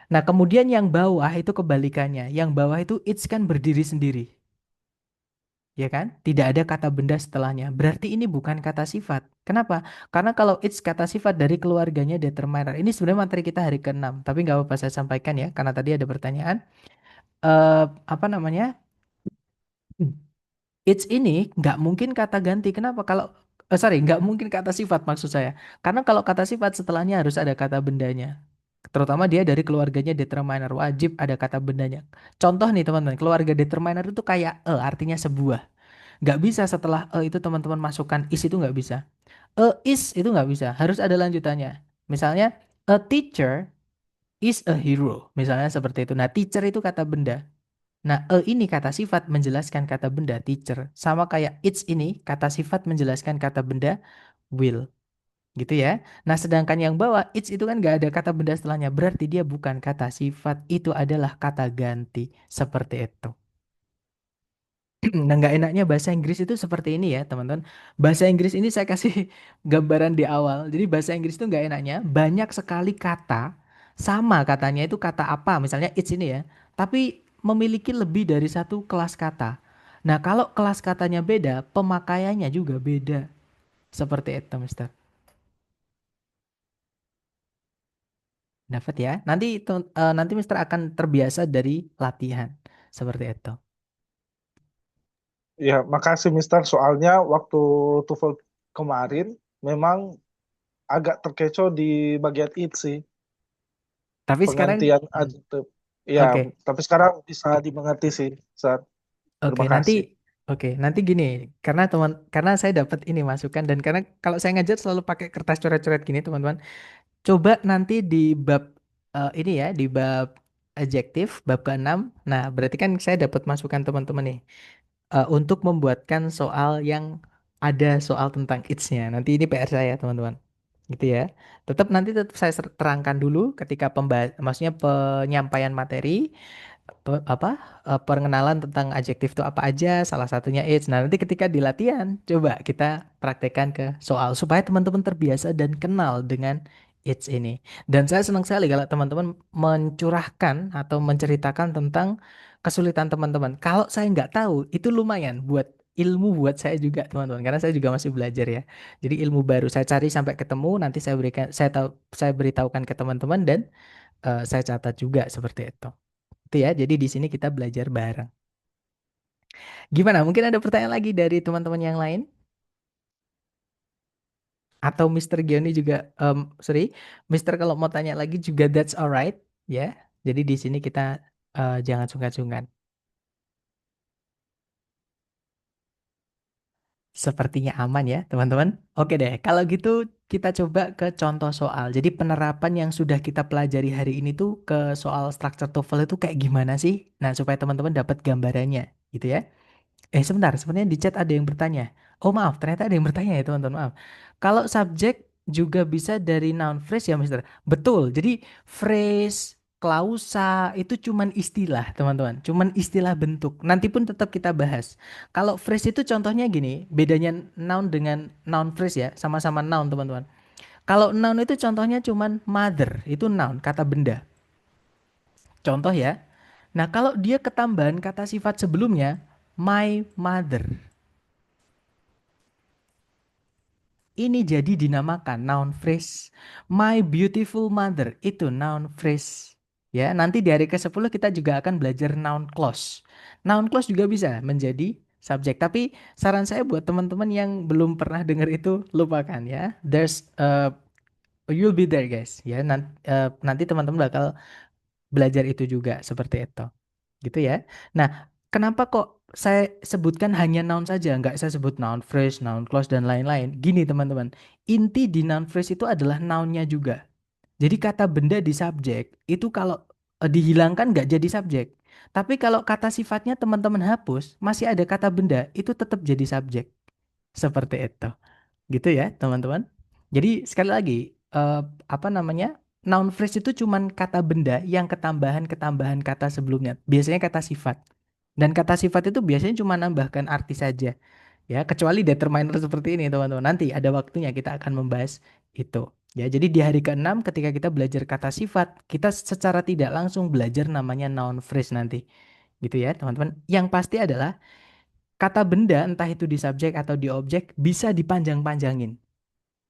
Nah kemudian yang bawah itu kebalikannya. Yang bawah itu it's kan berdiri sendiri. Ya kan? Tidak ada kata benda setelahnya. Berarti ini bukan kata sifat. Kenapa? Karena kalau it's kata sifat dari keluarganya determiner. Ini sebenarnya materi kita hari ke-6. Tapi nggak apa-apa saya sampaikan ya. Karena tadi ada pertanyaan. Apa namanya? It's ini nggak mungkin kata ganti. Kenapa? Kalau sorry, nggak mungkin kata sifat maksud saya. Karena kalau kata sifat setelahnya harus ada kata bendanya. Terutama dia dari keluarganya determiner wajib ada kata bendanya. Contoh nih teman-teman, keluarga determiner itu kayak artinya sebuah. Nggak bisa setelah itu teman-teman masukkan is itu nggak bisa. Is itu nggak bisa. Harus ada lanjutannya. Misalnya a teacher is a hero. Misalnya seperti itu. Nah teacher itu kata benda. Nah, ini kata sifat menjelaskan kata benda teacher. Sama kayak it's ini kata sifat menjelaskan kata benda will. Gitu ya. Nah, sedangkan yang bawah it's itu kan nggak ada kata benda setelahnya. Berarti dia bukan kata sifat. Itu adalah kata ganti. Seperti itu. Nah, nggak enaknya bahasa Inggris itu seperti ini ya, teman-teman. Bahasa Inggris ini saya kasih gambaran di awal. Jadi bahasa Inggris itu nggak enaknya banyak sekali kata sama katanya itu kata apa, misalnya it's ini ya, tapi memiliki lebih dari satu kelas kata. Nah, kalau kelas katanya beda, pemakaiannya juga beda. Seperti itu, Mister. Dapat ya? Nanti nanti Mister akan terbiasa dari latihan. Seperti itu. Ya, makasih Mister. Soalnya waktu TOEFL kemarin memang agak terkecoh di bagian it sih, Tapi sekarang, pengantian hmm, adjektif. Ya, oke. tapi sekarang bisa dimengerti sih, Sar. Oke, Terima nanti kasih. nanti gini, karena saya dapat ini masukan dan karena kalau saya ngajar selalu pakai kertas coret-coret gini, teman-teman. Coba nanti di bab ini ya, di bab adjektif, bab ke-6. Nah, berarti kan saya dapat masukan teman-teman nih untuk membuatkan soal yang ada soal tentang it's-nya. Nanti ini PR saya, teman-teman. Gitu ya. Tetap saya terangkan dulu ketika maksudnya penyampaian materi apa pengenalan tentang adjektif itu apa aja, salah satunya it's. Nah, nanti ketika di latihan coba kita praktekkan ke soal supaya teman-teman terbiasa dan kenal dengan it's ini. Dan saya senang sekali kalau teman-teman mencurahkan atau menceritakan tentang kesulitan teman-teman. Kalau saya nggak tahu itu lumayan buat ilmu buat saya juga, teman-teman, karena saya juga masih belajar ya. Jadi ilmu baru saya cari sampai ketemu, nanti saya beritahukan ke teman-teman dan saya catat juga seperti itu. Itu ya, jadi di sini kita belajar bareng. Gimana? Mungkin ada pertanyaan lagi dari teman-teman yang lain? Atau Mister Gioni juga, sorry, Mister kalau mau tanya lagi juga that's alright, ya. Jadi di sini kita jangan sungkan-sungkan. Sepertinya aman ya, teman-teman. Oke deh, kalau gitu kita coba ke contoh soal. Jadi penerapan yang sudah kita pelajari hari ini tuh ke soal structure TOEFL itu kayak gimana sih? Nah, supaya teman-teman dapat gambarannya, gitu ya. Sebentar, sebenarnya di chat ada yang bertanya. Oh maaf, ternyata ada yang bertanya ya teman-teman, maaf. Kalau subjek juga bisa dari noun phrase ya, Mister? Betul, jadi phrase, klausa itu cuman istilah, teman-teman. Cuman istilah bentuk. Nanti pun tetap kita bahas. Kalau phrase itu contohnya gini, bedanya noun dengan noun phrase ya, sama-sama noun, teman-teman. Kalau noun itu contohnya cuman mother, itu noun, kata benda. Contoh ya. Nah, kalau dia ketambahan kata sifat sebelumnya, my mother. Ini jadi dinamakan noun phrase. My beautiful mother itu noun phrase. Ya, nanti di hari ke-10 kita juga akan belajar noun clause. Noun clause juga bisa menjadi subjek. Tapi saran saya buat teman-teman yang belum pernah dengar itu lupakan ya. You'll be there guys. Ya, nanti teman-teman bakal belajar itu juga seperti itu. Gitu ya. Nah, kenapa kok saya sebutkan hanya noun saja, nggak saya sebut noun phrase, noun clause, dan lain-lain. Gini teman-teman, inti di noun phrase itu adalah nounnya juga. Jadi kata benda di subjek, itu kalau dihilangkan nggak jadi subjek. Tapi kalau kata sifatnya teman-teman hapus, masih ada kata benda, itu tetap jadi subjek. Seperti itu. Gitu ya teman-teman. Jadi sekali lagi, eh, apa namanya? Noun phrase itu cuman kata benda yang ketambahan-ketambahan kata sebelumnya. Biasanya kata sifat. Dan kata sifat itu biasanya cuma nambahkan arti saja. Ya, kecuali determiner seperti ini, teman-teman. Nanti ada waktunya kita akan membahas itu. Ya, jadi di hari ke-6 ketika kita belajar kata sifat, kita secara tidak langsung belajar namanya noun phrase nanti. Gitu ya, teman-teman. Yang pasti adalah kata benda, entah itu di subjek atau di objek, bisa dipanjang-panjangin.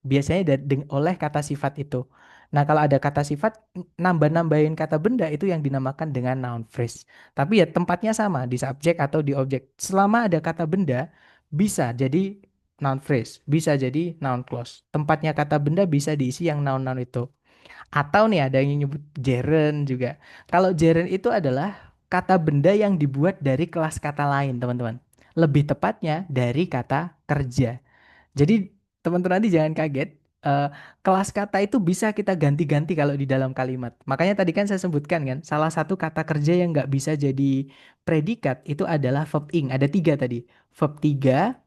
Biasanya oleh kata sifat itu. Nah, kalau ada kata sifat, nambah-nambahin kata benda itu yang dinamakan dengan noun phrase. Tapi ya tempatnya sama, di subjek atau di objek. Selama ada kata benda, bisa jadi noun phrase, bisa jadi noun clause. Tempatnya kata benda bisa diisi yang noun-noun itu. Atau nih ada yang nyebut gerund juga. Kalau gerund itu adalah kata benda yang dibuat dari kelas kata lain, teman-teman. Lebih tepatnya dari kata kerja. Jadi teman-teman nanti jangan kaget, eh, kelas kata itu bisa kita ganti-ganti kalau di dalam kalimat. Makanya tadi kan saya sebutkan kan, salah satu kata kerja yang nggak bisa jadi predikat itu adalah verb ing. Ada tiga tadi, verb tiga,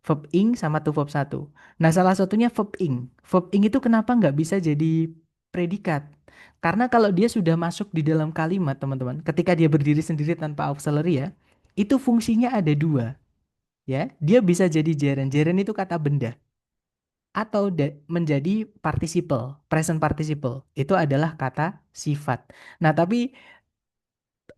verb ing, sama tuh verb satu. Nah salah satunya verb ing. Verb ing itu kenapa nggak bisa jadi predikat? Karena kalau dia sudah masuk di dalam kalimat, teman-teman, ketika dia berdiri sendiri tanpa auxiliary ya, itu fungsinya ada dua. Ya, dia bisa jadi gerund. Gerund itu kata benda atau menjadi participle, present participle. Itu adalah kata sifat. Nah, tapi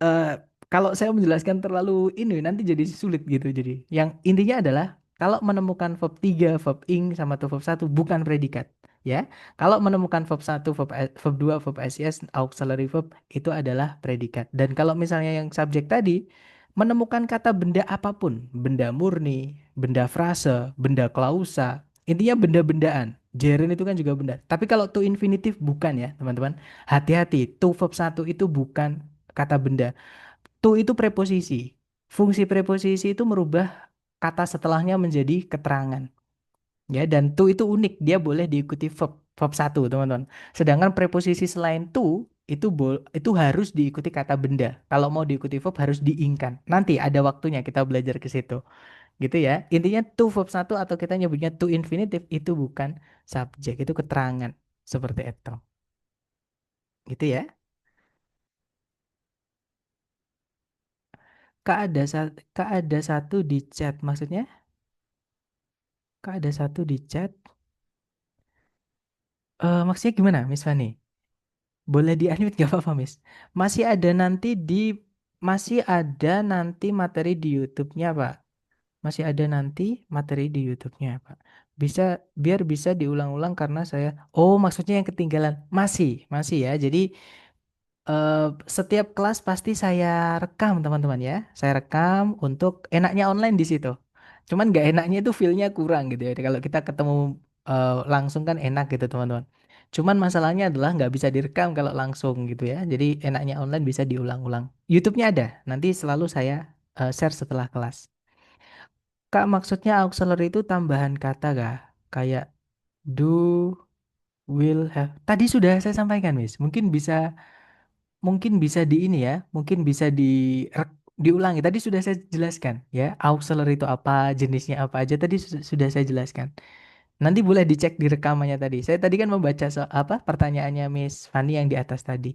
eh, kalau saya menjelaskan terlalu ini nanti jadi sulit gitu. Jadi, yang intinya adalah kalau menemukan verb 3, verb ing sama tuh verb satu bukan predikat, ya. Kalau menemukan verb satu, verb 2, verb SES, auxiliary verb itu adalah predikat. Dan kalau misalnya yang subjek tadi menemukan kata benda apapun, benda murni, benda frase, benda klausa, intinya benda-bendaan. Gerund itu kan juga benda. Tapi kalau to infinitive bukan ya, teman-teman. Hati-hati, to verb satu itu bukan kata benda. To itu preposisi. Fungsi preposisi itu merubah kata setelahnya menjadi keterangan. Ya, dan to itu unik, dia boleh diikuti verb satu, teman-teman. Sedangkan preposisi selain to itu harus diikuti kata benda. Kalau mau diikuti verb harus diingkan. Nanti ada waktunya kita belajar ke situ. Gitu ya. Intinya to verb satu atau kita nyebutnya to infinitive itu bukan subjek, itu keterangan. Seperti itu. Gitu ya. Kak ada satu di chat, maksudnya? Kak ada satu di chat. Maksudnya gimana, Miss Fani? Boleh di-unmute gak apa-apa, Miss? Masih ada nanti di masih ada nanti materi di YouTube-nya, Pak. Masih ada nanti materi di YouTube-nya, Pak. Bisa biar bisa diulang-ulang karena saya. Oh, maksudnya yang ketinggalan. Masih ya. Jadi eh, setiap kelas pasti saya rekam, teman-teman ya. Saya rekam untuk enaknya online di situ. Cuman nggak enaknya itu feel-nya kurang gitu ya. Kalau kita ketemu langsung kan enak gitu, teman-teman. Cuman masalahnya adalah nggak bisa direkam kalau langsung gitu ya. Jadi enaknya online bisa diulang-ulang. YouTube-nya ada. Nanti selalu saya share setelah kelas. Kak, maksudnya auxiliary itu tambahan kata kah? Kayak do, will, have. Tadi sudah saya sampaikan, Miss. Mungkin bisa di ini ya, mungkin bisa diulangi. Tadi sudah saya jelaskan ya, auxiliary itu apa, jenisnya apa aja tadi sudah saya jelaskan. Nanti boleh dicek di rekamannya tadi. Saya tadi kan membaca apa pertanyaannya Miss Fanny yang di atas tadi.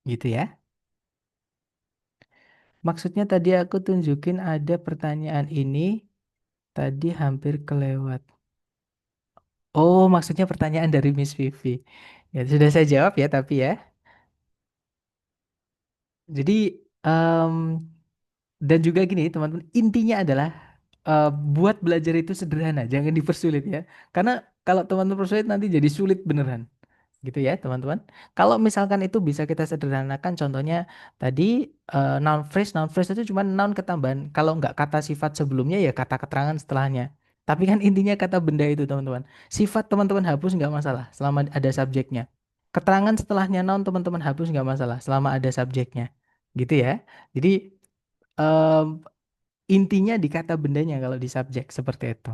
Gitu ya. Maksudnya tadi aku tunjukin ada pertanyaan ini tadi hampir kelewat. Oh, maksudnya pertanyaan dari Miss Vivi. Ya, sudah saya jawab ya tapi ya. Jadi em, dan juga gini teman-teman, intinya adalah buat belajar itu sederhana, jangan dipersulit ya. Karena kalau teman-teman persulit nanti jadi sulit beneran. Gitu ya teman-teman. Kalau misalkan itu bisa kita sederhanakan, contohnya tadi noun phrase itu cuma noun ketambahan. Kalau nggak kata sifat sebelumnya ya kata keterangan setelahnya. Tapi kan intinya kata benda itu teman-teman. Sifat teman-teman hapus nggak masalah selama ada subjeknya. Keterangan setelahnya noun teman-teman hapus nggak masalah selama ada subjeknya. Gitu ya. Jadi em, intinya di kata bendanya kalau di subjek seperti itu.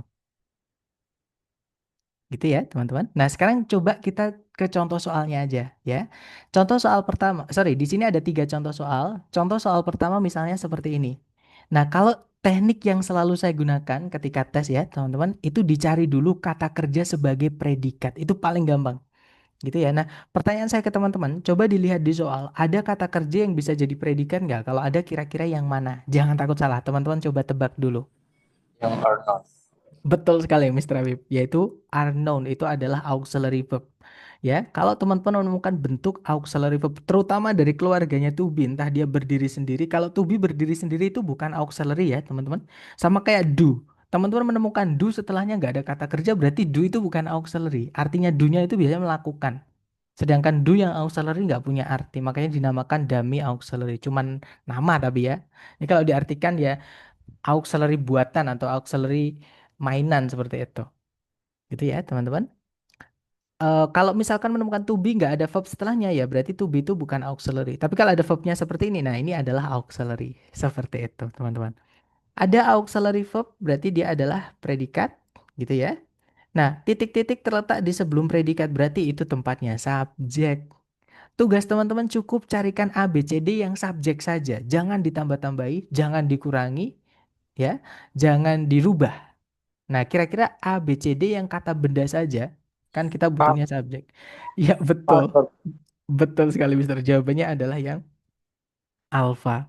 Gitu ya, teman-teman. Nah, sekarang coba kita ke contoh soalnya aja ya. Contoh soal pertama, sorry, di sini ada tiga contoh soal. Contoh soal pertama misalnya seperti ini. Nah, kalau Teknik yang selalu saya gunakan ketika tes ya, teman-teman, itu dicari dulu kata kerja sebagai predikat. Itu paling gampang, gitu ya. Nah, pertanyaan saya ke teman-teman, coba dilihat di soal, ada kata kerja yang bisa jadi predikat nggak? Kalau ada, kira-kira yang mana? Jangan takut salah, teman-teman coba tebak dulu. Yang are not. Betul sekali, Mr. Habib, yaitu are known itu adalah auxiliary verb. Ya, kalau teman-teman menemukan bentuk auxiliary verb, terutama dari keluarganya to be, entah dia berdiri sendiri. Kalau to be berdiri sendiri itu bukan auxiliary ya, teman-teman. Sama kayak do. Teman-teman menemukan do setelahnya nggak ada kata kerja, berarti do itu bukan auxiliary. Artinya do-nya itu biasanya melakukan. Sedangkan do yang auxiliary nggak punya arti, makanya dinamakan dummy auxiliary. Cuman nama tapi ya. Ini kalau diartikan ya auxiliary buatan atau auxiliary mainan seperti itu. Gitu ya, teman-teman. Kalau misalkan menemukan to be nggak ada verb setelahnya ya berarti to be itu bukan auxiliary. Tapi kalau ada verbnya seperti ini, nah ini adalah auxiliary. Seperti itu, teman-teman. Ada auxiliary verb berarti dia adalah predikat, gitu ya. Nah, titik-titik terletak di sebelum predikat berarti itu tempatnya subjek. Tugas teman-teman cukup carikan A, B, C, D yang subjek saja. Jangan ditambah-tambahi, jangan dikurangi, ya. Jangan dirubah. Nah, kira-kira A, B, C, D yang kata benda saja, kan kita A, butuhnya subjek. Ya, betul. A, Betul sekali, Mister. Jawabannya adalah yang alfa.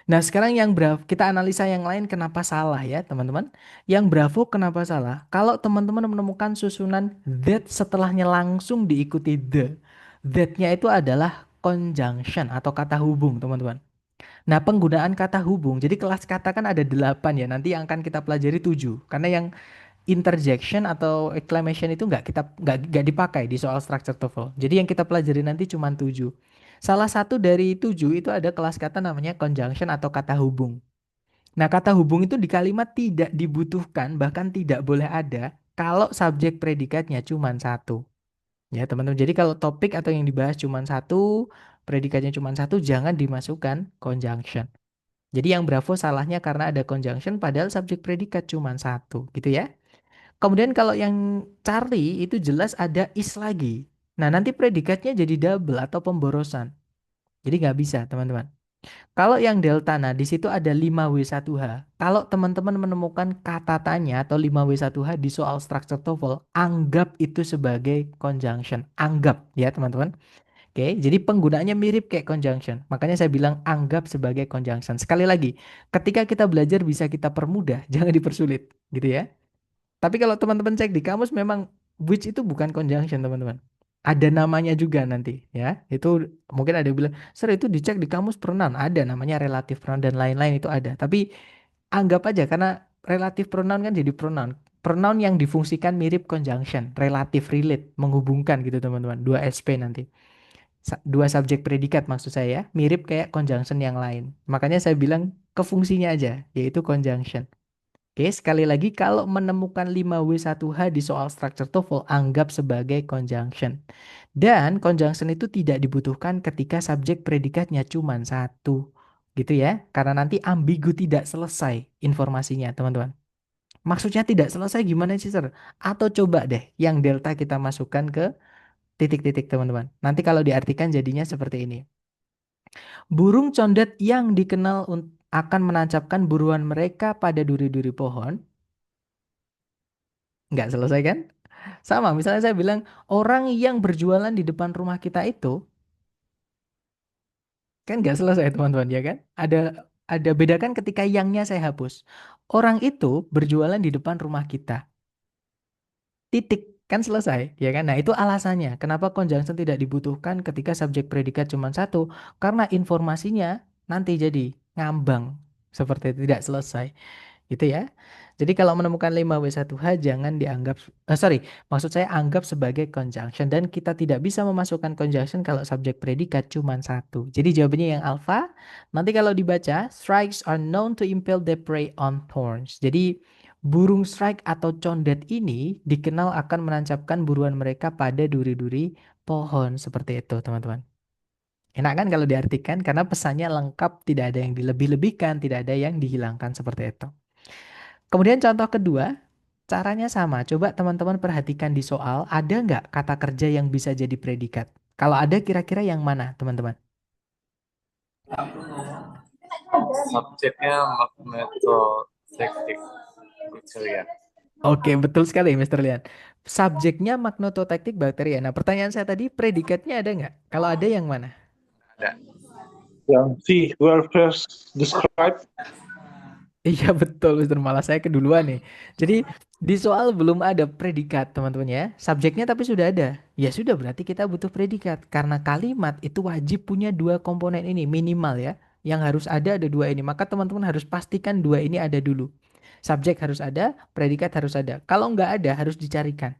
Nah, sekarang yang Bravo, kita analisa yang lain kenapa salah ya, teman-teman. Yang Bravo kenapa salah? Kalau teman-teman menemukan susunan that setelahnya langsung diikuti the. That-nya itu adalah conjunction atau kata hubung, teman-teman. Nah, penggunaan kata hubung. Jadi kelas kata kan ada 8 ya. Nanti yang akan kita pelajari 7. Karena yang interjection atau exclamation itu nggak dipakai di soal structure TOEFL. Jadi yang kita pelajari nanti cuma 7. Salah satu dari 7 itu ada kelas kata namanya conjunction atau kata hubung. Nah, kata hubung itu di kalimat tidak dibutuhkan, bahkan tidak boleh ada kalau subjek predikatnya cuma satu. Ya, teman-teman. Jadi kalau topik atau yang dibahas cuma satu, predikatnya cuma satu, jangan dimasukkan conjunction. Jadi yang Bravo salahnya karena ada conjunction padahal subjek predikat cuma satu, gitu ya. Kemudian kalau yang Charlie itu jelas ada is lagi. Nah, nanti predikatnya jadi double atau pemborosan. Jadi nggak bisa, teman-teman. Kalau yang delta, nah di situ ada 5W1H. Kalau teman-teman menemukan kata tanya atau 5W1H di soal structure TOEFL, anggap itu sebagai conjunction. Anggap ya, teman-teman. Oke, jadi penggunaannya mirip kayak conjunction. Makanya saya bilang anggap sebagai conjunction. Sekali lagi, ketika kita belajar bisa kita permudah, jangan dipersulit, gitu ya. Tapi kalau teman-teman cek di kamus memang which itu bukan conjunction, teman-teman. Ada namanya juga nanti ya. Itu mungkin ada yang bilang, "Sir, itu dicek di kamus pronoun." Ada namanya relative pronoun dan lain-lain itu ada. Tapi anggap aja karena relative pronoun kan jadi pronoun. Pronoun yang difungsikan mirip conjunction, relative relate, menghubungkan gitu, teman-teman. Dua SP nanti. Dua subjek predikat maksud saya ya, mirip kayak conjunction yang lain. Makanya saya bilang ke fungsinya aja, yaitu conjunction. Oke, sekali lagi kalau menemukan 5W1H di soal structure TOEFL, anggap sebagai conjunction. Dan conjunction itu tidak dibutuhkan ketika subjek predikatnya cuma satu. Gitu ya, karena nanti ambigu tidak selesai informasinya, teman-teman. Maksudnya tidak selesai gimana sih, Sir? Atau coba deh yang delta kita masukkan ke titik-titik, teman-teman. Nanti kalau diartikan jadinya seperti ini. Burung condet yang dikenal akan menancapkan buruan mereka pada duri-duri pohon. Nggak selesai kan? Sama, misalnya saya bilang orang yang berjualan di depan rumah kita itu kan nggak selesai, teman-teman, ya kan? Ada bedakan ketika yangnya saya hapus. Orang itu berjualan di depan rumah kita. Titik, kan selesai, ya kan? Nah, itu alasannya kenapa conjunction tidak dibutuhkan ketika subjek predikat cuma satu, karena informasinya nanti jadi ngambang seperti itu, tidak selesai. Gitu ya. Jadi kalau menemukan 5W1H jangan dianggap, sorry, maksud saya anggap sebagai conjunction. Dan kita tidak bisa memasukkan conjunction kalau subjek predikat cuma satu. Jadi jawabannya yang alpha. Nanti kalau dibaca, strikes are known to impale their prey on thorns. Jadi burung strike atau condet ini dikenal akan menancapkan buruan mereka pada duri-duri pohon. Seperti itu, teman-teman. Enak kan kalau diartikan karena pesannya lengkap, tidak ada yang dilebih-lebihkan, tidak ada yang dihilangkan seperti itu. Kemudian contoh kedua, caranya sama. Coba teman-teman perhatikan di soal, ada nggak kata kerja yang bisa jadi predikat? Kalau ada, kira-kira yang mana, teman-teman? Subjeknya magnetoteknik bacteria. Oke, betul sekali, Mr. Lian. Subjeknya magnetotaktik bakteri. Nah, pertanyaan saya tadi, predikatnya ada nggak? Kalau ada, yang mana? Ada. Yang C, were first described. Iya betul, Mister. Malah saya keduluan nih. Jadi di soal belum ada predikat, teman-teman ya. Subjeknya tapi sudah ada. Ya sudah, berarti kita butuh predikat. Karena kalimat itu wajib punya dua komponen ini minimal ya. Yang harus ada dua ini. Maka teman-teman harus pastikan dua ini ada dulu. Subjek harus ada, predikat harus ada. Kalau nggak ada, harus dicarikan.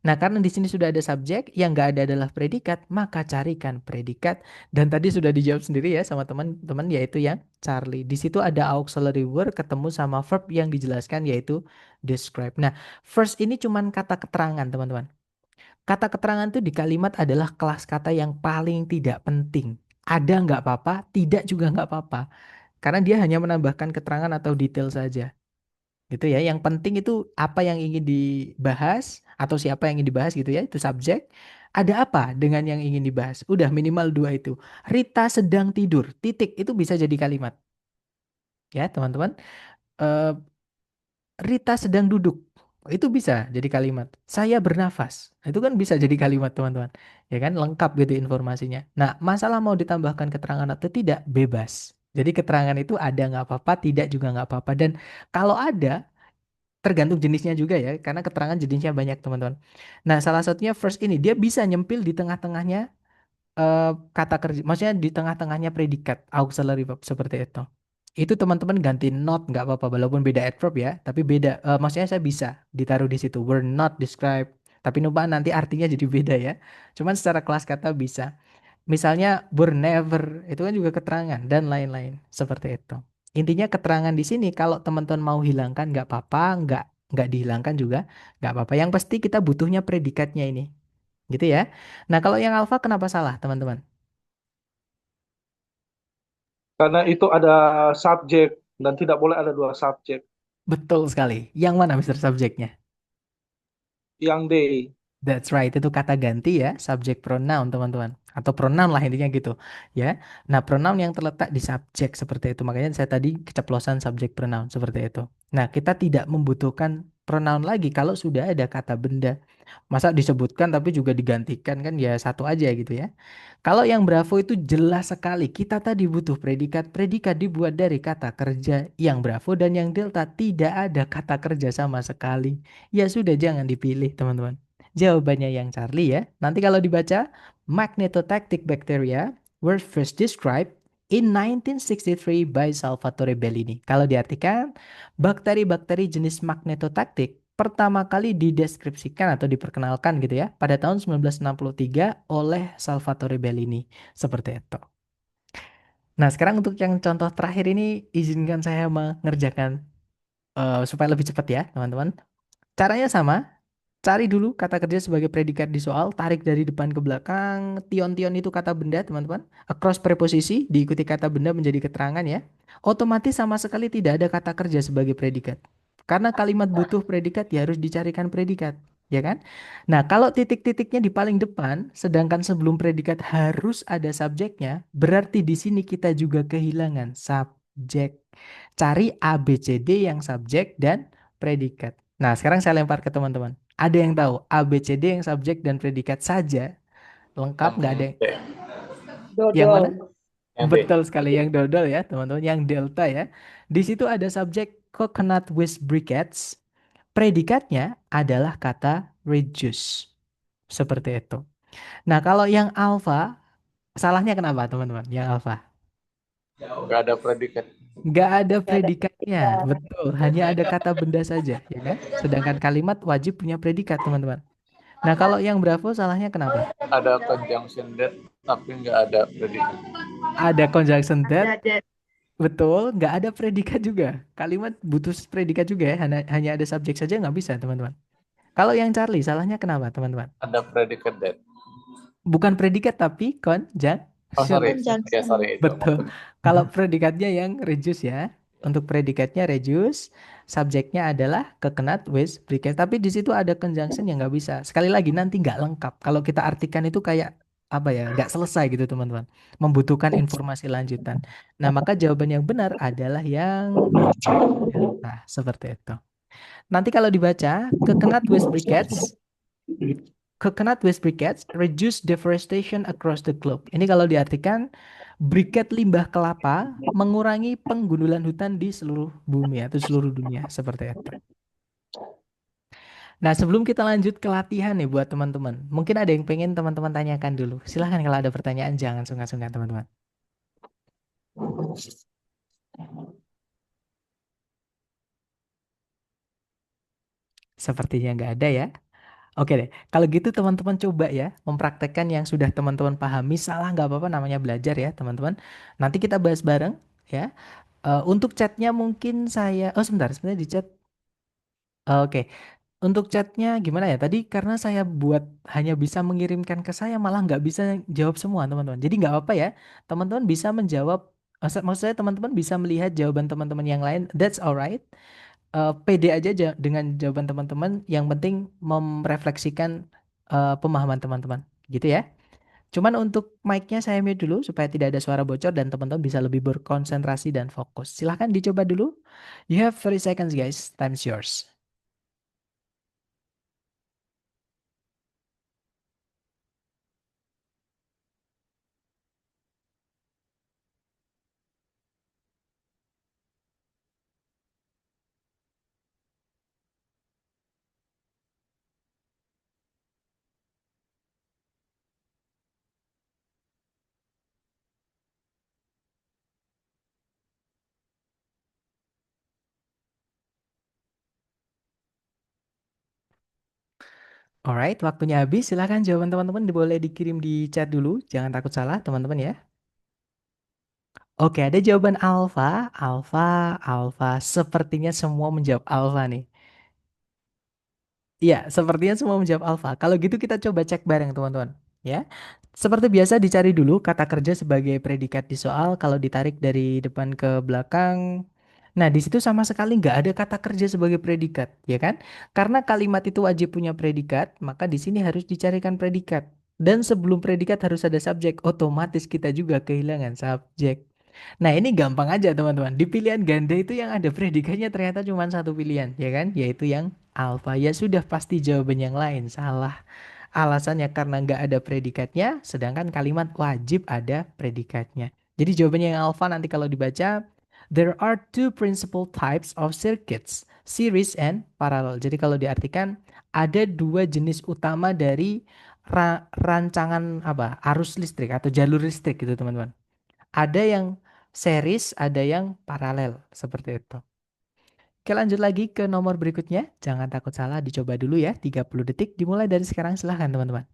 Nah, karena di sini sudah ada subjek, yang nggak ada adalah predikat, maka carikan predikat. Dan tadi sudah dijawab sendiri ya sama teman-teman, yaitu yang Charlie. Di situ ada auxiliary word ketemu sama verb yang dijelaskan, yaitu describe. Nah, first ini cuman kata keterangan, teman-teman. Kata keterangan itu di kalimat adalah kelas kata yang paling tidak penting. Ada nggak apa-apa, tidak juga nggak apa-apa. Karena dia hanya menambahkan keterangan atau detail saja. Gitu ya. Yang penting itu apa yang ingin dibahas atau siapa yang ingin dibahas gitu ya, itu subjek. Ada apa dengan yang ingin dibahas? Udah minimal dua itu. Rita sedang tidur. Titik itu bisa jadi kalimat. Ya, teman-teman. Eh, Rita sedang duduk. Itu bisa jadi kalimat. Saya bernafas. Itu kan bisa jadi kalimat, teman-teman. Ya kan, lengkap gitu informasinya. Nah, masalah mau ditambahkan keterangan atau tidak, bebas. Jadi keterangan itu ada nggak apa-apa, tidak juga nggak apa-apa. Dan kalau ada, tergantung jenisnya juga ya, karena keterangan jenisnya banyak teman-teman. Nah, salah satunya first ini, dia bisa nyempil di tengah-tengahnya kata kerja, maksudnya di tengah-tengahnya predikat, auxiliary verb seperti itu. Itu teman-teman ganti not nggak apa-apa, walaupun beda adverb ya, tapi beda. Maksudnya saya bisa ditaruh di situ, were not described. Tapi lupa nanti artinya jadi beda ya. Cuman secara kelas kata bisa. Misalnya were never, itu kan juga keterangan dan lain-lain seperti itu. Intinya keterangan di sini kalau teman-teman mau hilangkan nggak apa-apa, nggak dihilangkan juga nggak apa-apa. Yang pasti kita butuhnya predikatnya ini, gitu ya. Nah kalau yang alfa kenapa salah teman-teman? Karena itu ada subjek dan tidak boleh ada dua subjek. Betul sekali. Yang mana Mister Subjeknya? Yang D. That's right, itu kata ganti ya, subject pronoun teman-teman. Atau pronoun lah intinya gitu ya. Nah, pronoun yang terletak di subjek seperti itu. Makanya saya tadi keceplosan subject pronoun seperti itu. Nah, kita tidak membutuhkan pronoun lagi kalau sudah ada kata benda. Masa disebutkan tapi juga digantikan, kan ya satu aja gitu ya. Kalau yang Bravo itu jelas sekali. Kita tadi butuh predikat. Predikat dibuat dari kata kerja. Yang Bravo dan yang Delta tidak ada kata kerja sama sekali. Ya sudah, jangan dipilih teman-teman. Jawabannya yang Charlie ya. Nanti kalau dibaca, magnetotactic bacteria were first described in 1963 by Salvatore Bellini. Kalau diartikan, bakteri-bakteri jenis magnetotaktik pertama kali dideskripsikan atau diperkenalkan gitu ya pada tahun 1963 oleh Salvatore Bellini. Seperti itu. Nah, sekarang untuk yang contoh terakhir ini izinkan saya mengerjakan supaya lebih cepat ya, teman-teman. Caranya sama. Cari dulu kata kerja sebagai predikat di soal, tarik dari depan ke belakang. Tion-tion itu kata benda, teman-teman. Across preposisi diikuti kata benda menjadi keterangan ya. Otomatis sama sekali tidak ada kata kerja sebagai predikat. Karena kalimat butuh predikat ya harus dicarikan predikat, ya kan? Nah, kalau titik-titiknya di paling depan, sedangkan sebelum predikat harus ada subjeknya, berarti di sini kita juga kehilangan subjek. Cari A, B, C, D yang subjek dan predikat. Nah, sekarang saya lempar ke teman-teman. Ada yang tahu A, B, C, D yang subjek dan predikat saja lengkap Yang nggak ada? D. Yang mana? Dodol. Yang D. Betul sekali yang dodol ya teman-teman, yang delta ya. Di situ ada subjek coconut with briquettes. Predikatnya adalah kata reduce. Seperti itu. Nah, kalau yang alpha, salahnya kenapa teman-teman? Yang alpha. Nggak ada predikat. Nggak ada Nggak ada predikatnya. predikat. Betul, hanya ada kata benda saja, ya kan? Sedangkan kalimat wajib punya predikat, teman-teman. Nah, kalau yang Bravo salahnya kenapa? Ada conjunction that tapi nggak ada predikat. Ada conjunction that, Ada betul, nggak ada predikat juga. Kalimat butuh predikat juga ya, hanya ada subjek saja nggak bisa, teman-teman. Kalau yang Charlie, salahnya kenapa, teman-teman? Ada predikat that. Bukan predikat, tapi Oh conjunction. sorry, ya conjunction. sorry itu Betul. maksudnya. Kalau predikatnya yang reduce ya. Untuk predikatnya reduce, subjeknya adalah coconut with briquette. Tapi di situ ada conjunction yang nggak bisa. Sekali lagi, nanti nggak lengkap. Kalau kita artikan itu kayak apa ya, nggak selesai gitu teman-teman, membutuhkan informasi lanjutan. Nah, maka jawaban yang benar adalah yang delta, seperti itu. Nanti kalau dibaca, coconut waste briquettes, coconut waste briquettes reduce deforestation across the globe. Ini kalau diartikan, briket limbah kelapa mengurangi penggundulan hutan di seluruh bumi atau seluruh dunia, seperti itu. Nah, sebelum kita lanjut ke latihan nih buat teman-teman, mungkin ada yang pengen teman-teman tanyakan dulu. Silahkan kalau ada pertanyaan, jangan sungkan-sungkan teman-teman. Sepertinya nggak ada ya. Oke deh, kalau gitu teman-teman coba ya mempraktekkan yang sudah teman-teman pahami. Salah nggak apa-apa, namanya belajar ya teman-teman. Nanti kita bahas bareng ya. Untuk chatnya mungkin saya, oh sebentar, sebenarnya di chat. Oke, untuk chatnya gimana ya? Tadi karena saya buat hanya bisa mengirimkan ke saya, malah nggak bisa jawab semua teman-teman. Jadi nggak apa-apa ya, teman-teman bisa menjawab. Maksud saya teman-teman bisa melihat jawaban teman-teman yang lain. That's alright. Pede aja dengan jawaban teman-teman. Yang penting merefleksikan pemahaman teman-teman, gitu ya. Cuman untuk mic-nya saya mute dulu supaya tidak ada suara bocor dan teman-teman bisa lebih berkonsentrasi dan fokus. Silahkan dicoba dulu. You have 30 seconds guys. Time's yours. Alright, waktunya habis. Silahkan jawaban teman-teman boleh dikirim di chat dulu. Jangan takut salah teman-teman ya. Oke, ada jawaban alfa, alfa, alfa. Sepertinya semua menjawab alfa nih. Iya, sepertinya semua menjawab alfa. Kalau gitu kita coba cek bareng teman-teman. Ya, seperti biasa dicari dulu kata kerja sebagai predikat di soal. Kalau ditarik dari depan ke belakang, nah di situ sama sekali nggak ada kata kerja sebagai predikat, ya kan? Karena kalimat itu wajib punya predikat, maka di sini harus dicarikan predikat. Dan sebelum predikat harus ada subjek. Otomatis kita juga kehilangan subjek. Nah, ini gampang aja teman-teman. Di pilihan ganda itu yang ada predikatnya ternyata cuma satu pilihan, ya kan? Yaitu yang alfa. Ya sudah pasti jawaban yang lain salah. Alasannya karena nggak ada predikatnya, sedangkan kalimat wajib ada predikatnya. Jadi jawabannya yang alfa nanti kalau dibaca, there are two principal types of circuits, series and parallel. Jadi kalau diartikan, ada dua jenis utama dari rancangan apa arus listrik atau jalur listrik gitu teman-teman. Ada yang series, ada yang paralel. Seperti itu. Oke lanjut lagi ke nomor berikutnya. Jangan takut salah, dicoba dulu ya. 30 detik dimulai dari sekarang. Silahkan teman-teman.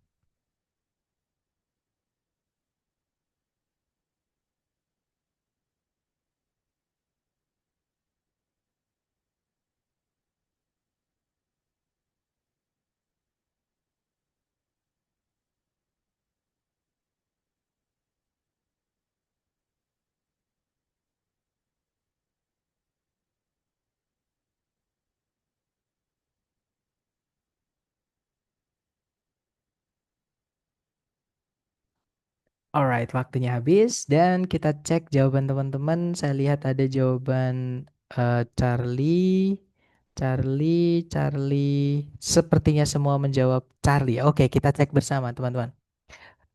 Alright, waktunya habis. Dan kita cek jawaban teman-teman. Saya lihat ada jawaban Charlie. Charlie, Charlie. Sepertinya semua menjawab Charlie. Oke, kita cek bersama teman-teman.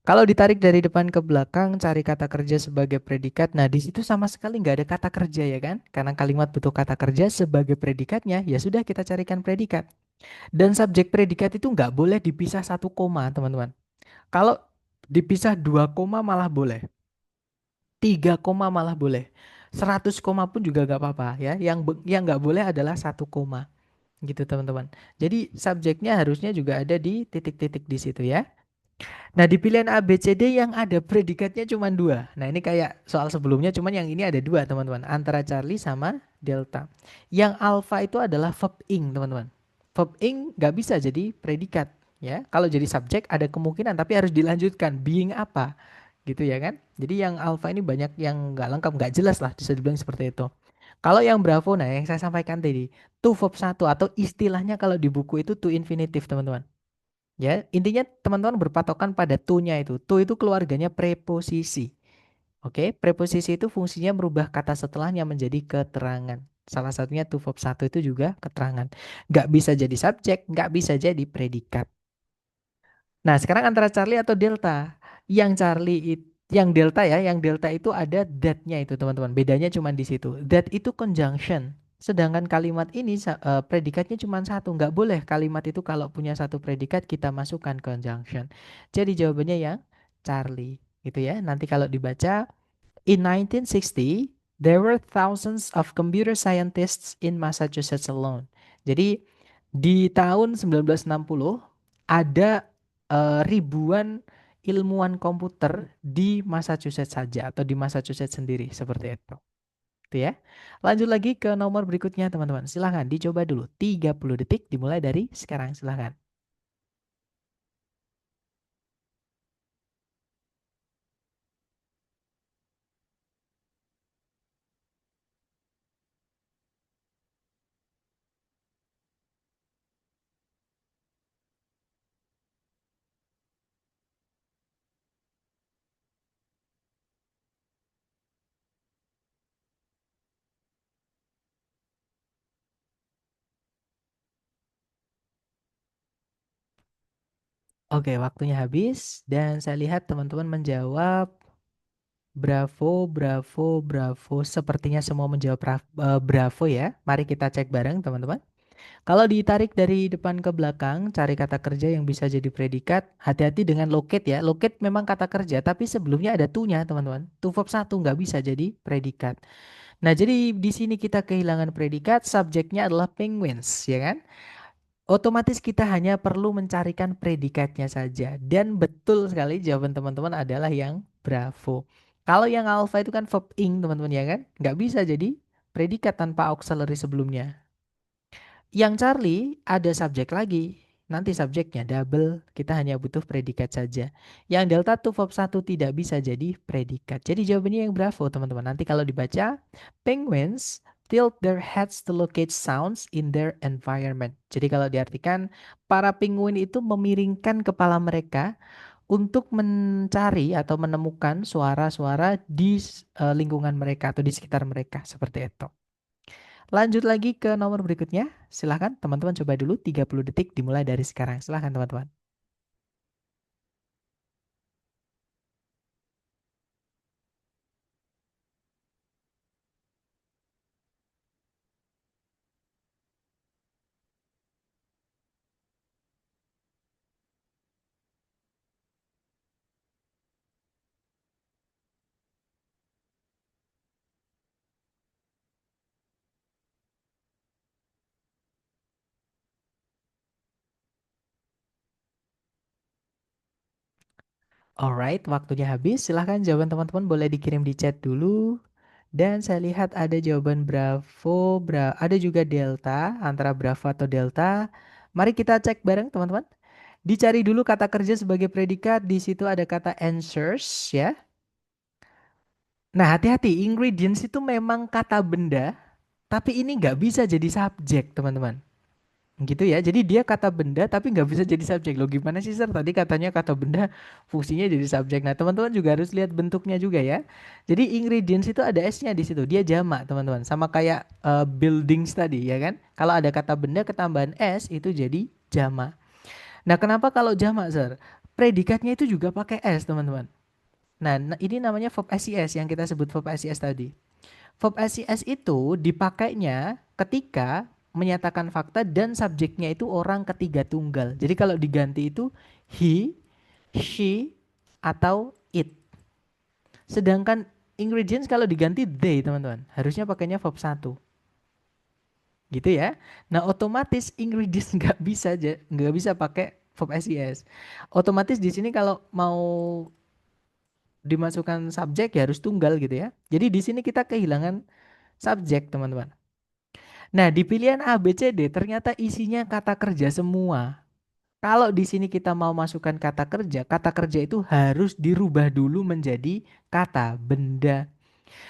Kalau ditarik dari depan ke belakang, cari kata kerja sebagai predikat. Nah, di situ sama sekali nggak ada kata kerja ya kan? Karena kalimat butuh kata kerja sebagai predikatnya, ya sudah kita carikan predikat. Dan subjek predikat itu nggak boleh dipisah satu koma, teman-teman. Kalau dipisah dua koma malah boleh, tiga koma malah boleh, 100 koma pun juga nggak apa-apa ya. Yang nggak boleh adalah satu koma, gitu teman-teman. Jadi subjeknya harusnya juga ada di titik-titik di situ ya. Nah, di pilihan A, B, C, D yang ada predikatnya cuma dua. Nah, ini kayak soal sebelumnya, cuman yang ini ada dua, teman-teman. Antara Charlie sama Delta. Yang alpha itu adalah verb ing, teman-teman. Verb ing nggak bisa jadi predikat. Ya, kalau jadi subjek ada kemungkinan, tapi harus dilanjutkan. Being apa? Gitu ya kan? Jadi yang alpha ini banyak yang nggak lengkap, nggak jelas lah, bisa dibilang seperti itu. Kalau yang bravo, nah yang saya sampaikan tadi, to verb satu atau istilahnya kalau di buku itu to infinitive, teman-teman. Ya, intinya teman-teman berpatokan pada to-nya itu. To itu keluarganya preposisi. Oke, preposisi itu fungsinya merubah kata setelahnya menjadi keterangan. Salah satunya to verb satu itu juga keterangan. Nggak bisa jadi subjek, nggak bisa jadi predikat. Nah, sekarang antara Charlie atau Delta. Yang Delta ya, yang Delta itu ada that-nya itu teman-teman. Bedanya cuma di situ. That itu conjunction. Sedangkan kalimat ini predikatnya cuma satu. Nggak boleh kalimat itu kalau punya satu predikat kita masukkan conjunction. Jadi jawabannya yang Charlie gitu ya. Nanti kalau dibaca in 1960, there were thousands of computer scientists in Massachusetts alone. Jadi di tahun 1960 ada ribuan ilmuwan komputer di Massachusetts saja atau di Massachusetts sendiri seperti itu. Itu ya. Lanjut lagi ke nomor berikutnya teman-teman. Silahkan dicoba dulu. 30 detik dimulai dari sekarang. Silahkan. Oke, waktunya habis dan saya lihat teman-teman menjawab bravo, bravo, bravo. Sepertinya semua menjawab bravo ya. Mari kita cek bareng teman-teman. Kalau ditarik dari depan ke belakang, cari kata kerja yang bisa jadi predikat. Hati-hati dengan locate ya. Locate memang kata kerja, tapi sebelumnya ada to-nya teman-teman. To verb satu nggak bisa jadi predikat. Nah, jadi di sini kita kehilangan predikat, subjeknya adalah penguins, ya kan? Otomatis kita hanya perlu mencarikan predikatnya saja. Dan betul sekali jawaban teman-teman adalah yang bravo. Kalau yang alpha itu kan verb ing teman-teman ya kan? Nggak bisa jadi predikat tanpa auxiliary sebelumnya. Yang Charlie ada subjek lagi. Nanti subjeknya double, kita hanya butuh predikat saja. Yang delta to verb satu tidak bisa jadi predikat. Jadi jawabannya yang bravo teman-teman. Nanti kalau dibaca, penguins tilt their heads to locate sounds in their environment. Jadi kalau diartikan, para penguin itu memiringkan kepala mereka untuk mencari atau menemukan suara-suara di lingkungan mereka atau di sekitar mereka. Seperti itu. Lanjut lagi ke nomor berikutnya. Silahkan teman-teman coba dulu 30 detik dimulai dari sekarang. Silahkan teman-teman. Alright, waktunya habis. Silahkan jawaban teman-teman boleh dikirim di chat dulu. Dan saya lihat ada jawaban Bravo, ada juga Delta, antara Bravo atau Delta. Mari kita cek bareng teman-teman. Dicari dulu kata kerja sebagai predikat. Di situ ada kata answers ya. Nah, hati-hati, ingredients itu memang kata benda, tapi ini nggak bisa jadi subjek, teman-teman. Gitu ya, jadi dia kata benda tapi nggak bisa jadi subjek. Loh gimana sih Sir? Tadi katanya kata benda fungsinya jadi subjek. Nah teman-teman juga harus lihat bentuknya juga ya. Jadi ingredients itu ada S-nya di situ. Dia jamak teman-teman. Sama kayak buildings tadi ya kan. Kalau ada kata benda ketambahan S itu jadi jamak. Nah kenapa kalau jamak Sir? Predikatnya itu juga pakai S teman-teman. Nah ini namanya verb SES yang kita sebut verb SES tadi. Verb SES itu dipakainya ketika menyatakan fakta dan subjeknya itu orang ketiga tunggal. Jadi kalau diganti itu he, she, atau it. Sedangkan ingredients kalau diganti they teman-teman. Harusnya pakainya verb satu. Gitu ya. Nah otomatis ingredients nggak bisa pakai verb SES. Otomatis di sini kalau mau dimasukkan subjek ya harus tunggal gitu ya. Jadi di sini kita kehilangan subjek teman-teman. Nah, di pilihan A, B, C, D ternyata isinya kata kerja semua. Kalau di sini kita mau masukkan kata kerja itu harus dirubah dulu menjadi kata benda.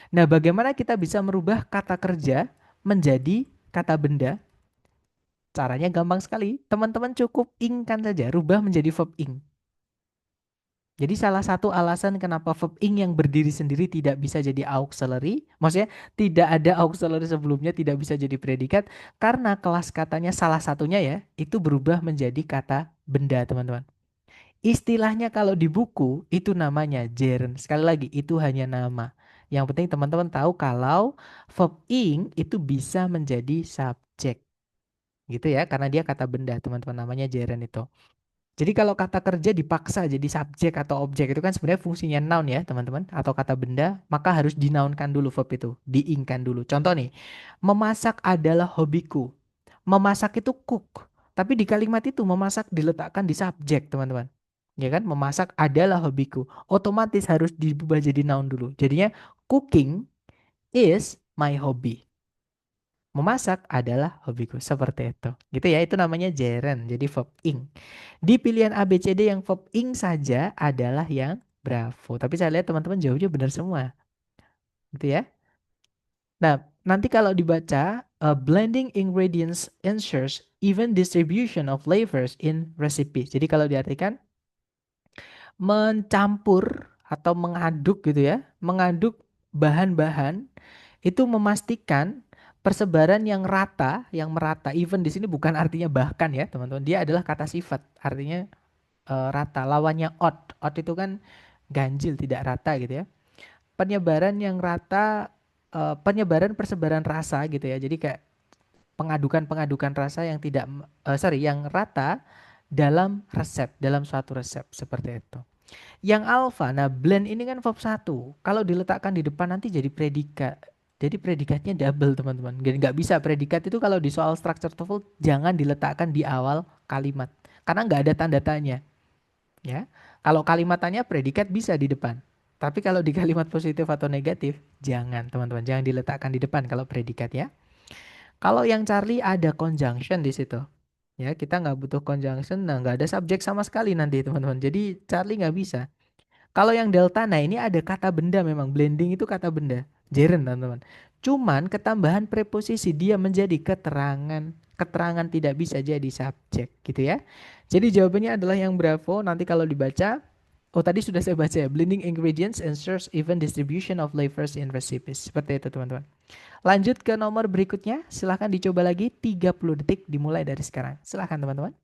Nah, bagaimana kita bisa merubah kata kerja menjadi kata benda? Caranya gampang sekali. Teman-teman cukup ing-kan saja, rubah menjadi verb ing. Jadi salah satu alasan kenapa verb ing yang berdiri sendiri tidak bisa jadi auxiliary, maksudnya tidak ada auxiliary sebelumnya tidak bisa jadi predikat, karena kelas katanya salah satunya ya, itu berubah menjadi kata benda, teman-teman. Istilahnya kalau di buku itu namanya gerund. Sekali lagi itu hanya nama. Yang penting teman-teman tahu kalau verb ing itu bisa menjadi subjek. Gitu ya, karena dia kata benda, teman-teman, namanya gerund itu. Jadi kalau kata kerja dipaksa jadi subjek atau objek itu kan sebenarnya fungsinya noun ya, teman-teman, atau kata benda, maka harus dinaunkan dulu verb itu, diingkan dulu. Contoh nih, memasak adalah hobiku. Memasak itu cook, tapi di kalimat itu memasak diletakkan di subjek, teman-teman. Ya kan, memasak adalah hobiku. Otomatis harus diubah jadi noun dulu. Jadinya cooking is my hobby. Memasak adalah hobiku. Seperti itu. Gitu ya, itu namanya gerund. Jadi verb ing. Di pilihan A, B, C, D yang verb ing saja adalah yang bravo. Tapi saya lihat teman-teman jawabnya benar semua. Gitu ya. Nah, nanti kalau dibaca, blending ingredients ensures even distribution of flavors in recipes. Jadi kalau diartikan, mencampur atau mengaduk gitu ya. Mengaduk bahan-bahan itu memastikan persebaran yang rata, yang merata. Even di sini bukan artinya bahkan ya, teman-teman. Dia adalah kata sifat, artinya rata. Lawannya odd. Odd itu kan ganjil, tidak rata gitu ya. Penyebaran yang rata, penyebaran persebaran rasa gitu ya. Jadi kayak pengadukan-pengadukan rasa yang tidak, yang rata dalam resep, dalam suatu resep seperti itu. Yang alfa, nah blend ini kan verb satu. Kalau diletakkan di depan nanti jadi predikat. Jadi predikatnya double, teman-teman. Jadi nggak bisa predikat itu kalau di soal structure TOEFL jangan diletakkan di awal kalimat. Karena nggak ada tanda tanya. Ya, kalau kalimat tanya predikat bisa di depan. Tapi kalau di kalimat positif atau negatif, jangan, teman-teman. Jangan diletakkan di depan kalau predikat ya. Kalau yang Charlie ada conjunction di situ. Ya, kita nggak butuh conjunction, nah nggak ada subjek sama sekali nanti, teman-teman. Jadi Charlie nggak bisa. Kalau yang delta, nah ini ada kata benda, memang blending itu kata benda. Gerund, teman-teman. Cuman ketambahan preposisi dia menjadi keterangan. Keterangan tidak bisa jadi subjek gitu ya. Jadi jawabannya adalah yang bravo. Nanti kalau dibaca, oh tadi sudah saya baca ya. Blending ingredients ensures even distribution of flavors in recipes. Seperti itu, teman-teman. Lanjut ke nomor berikutnya. Silahkan dicoba lagi 30 detik dimulai dari sekarang. Silahkan, teman-teman.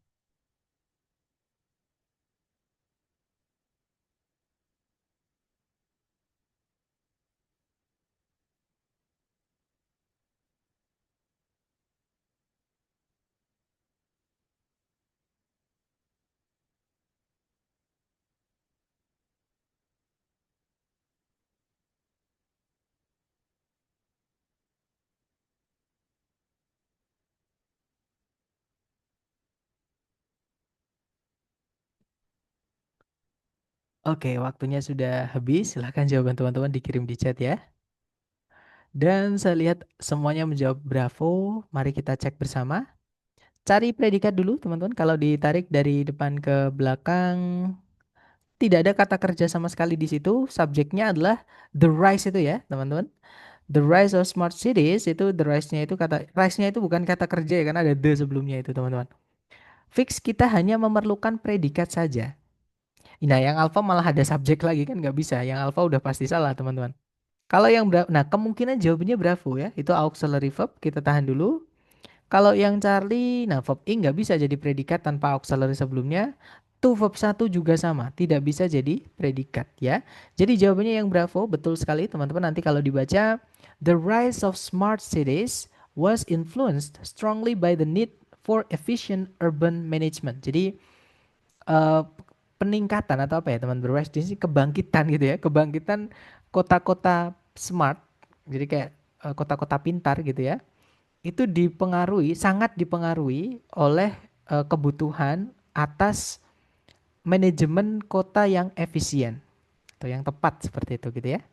Oke, waktunya sudah habis. Silahkan jawaban teman-teman dikirim di chat ya. Dan saya lihat semuanya menjawab bravo. Mari kita cek bersama. Cari predikat dulu, teman-teman. Kalau ditarik dari depan ke belakang, tidak ada kata kerja sama sekali di situ. Subjeknya adalah the rise itu ya, teman-teman. The rise of smart cities itu the rise-nya itu kata rise-nya itu bukan kata kerja ya, karena ada the sebelumnya itu, teman-teman. Fix kita hanya memerlukan predikat saja. Nah, yang alpha malah ada subjek lagi kan nggak bisa. Yang alpha udah pasti salah, teman-teman. Kalau yang nah kemungkinan jawabannya bravo ya. Itu auxiliary verb. Kita tahan dulu. Kalau yang Charlie, nah verb ing nggak bisa jadi predikat tanpa auxiliary sebelumnya. To verb satu juga sama, tidak bisa jadi predikat ya. Jadi jawabannya yang bravo, betul sekali teman-teman. Nanti kalau dibaca, the rise of smart cities was influenced strongly by the need for efficient urban management. Jadi eh, peningkatan atau apa ya teman berwise di sini kebangkitan gitu ya, kebangkitan kota-kota smart, jadi kayak kota-kota pintar gitu ya, itu dipengaruhi, sangat dipengaruhi oleh kebutuhan atas manajemen kota yang efisien atau yang tepat seperti itu gitu ya.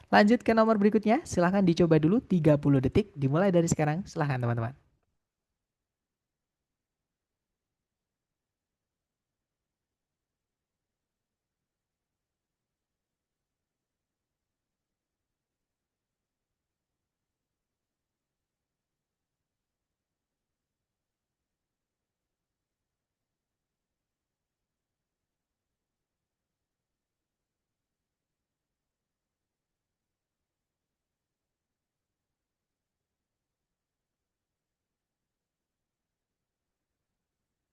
Lanjut ke nomor berikutnya, silahkan dicoba dulu 30 detik dimulai dari sekarang, silahkan teman-teman.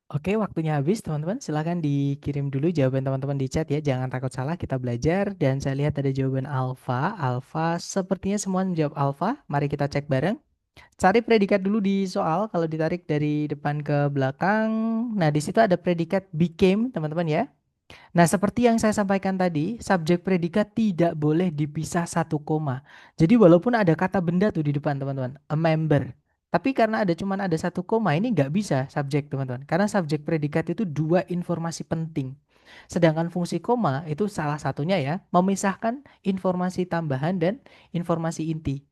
Oke, waktunya habis teman-teman. Silahkan dikirim dulu jawaban teman-teman di chat ya. Jangan takut salah, kita belajar. Dan saya lihat ada jawaban alfa. Alfa, sepertinya semua menjawab alfa. Mari kita cek bareng. Cari predikat dulu di soal. Kalau ditarik dari depan ke belakang. Nah, di situ ada predikat became, teman-teman ya. Nah, seperti yang saya sampaikan tadi, subjek predikat tidak boleh dipisah satu koma. Jadi walaupun ada kata benda tuh di depan teman-teman, a member. Tapi karena cuman ada satu koma, ini nggak bisa subjek teman-teman. Karena subjek predikat itu dua informasi penting. Sedangkan fungsi koma itu salah satunya ya, memisahkan informasi tambahan dan informasi inti.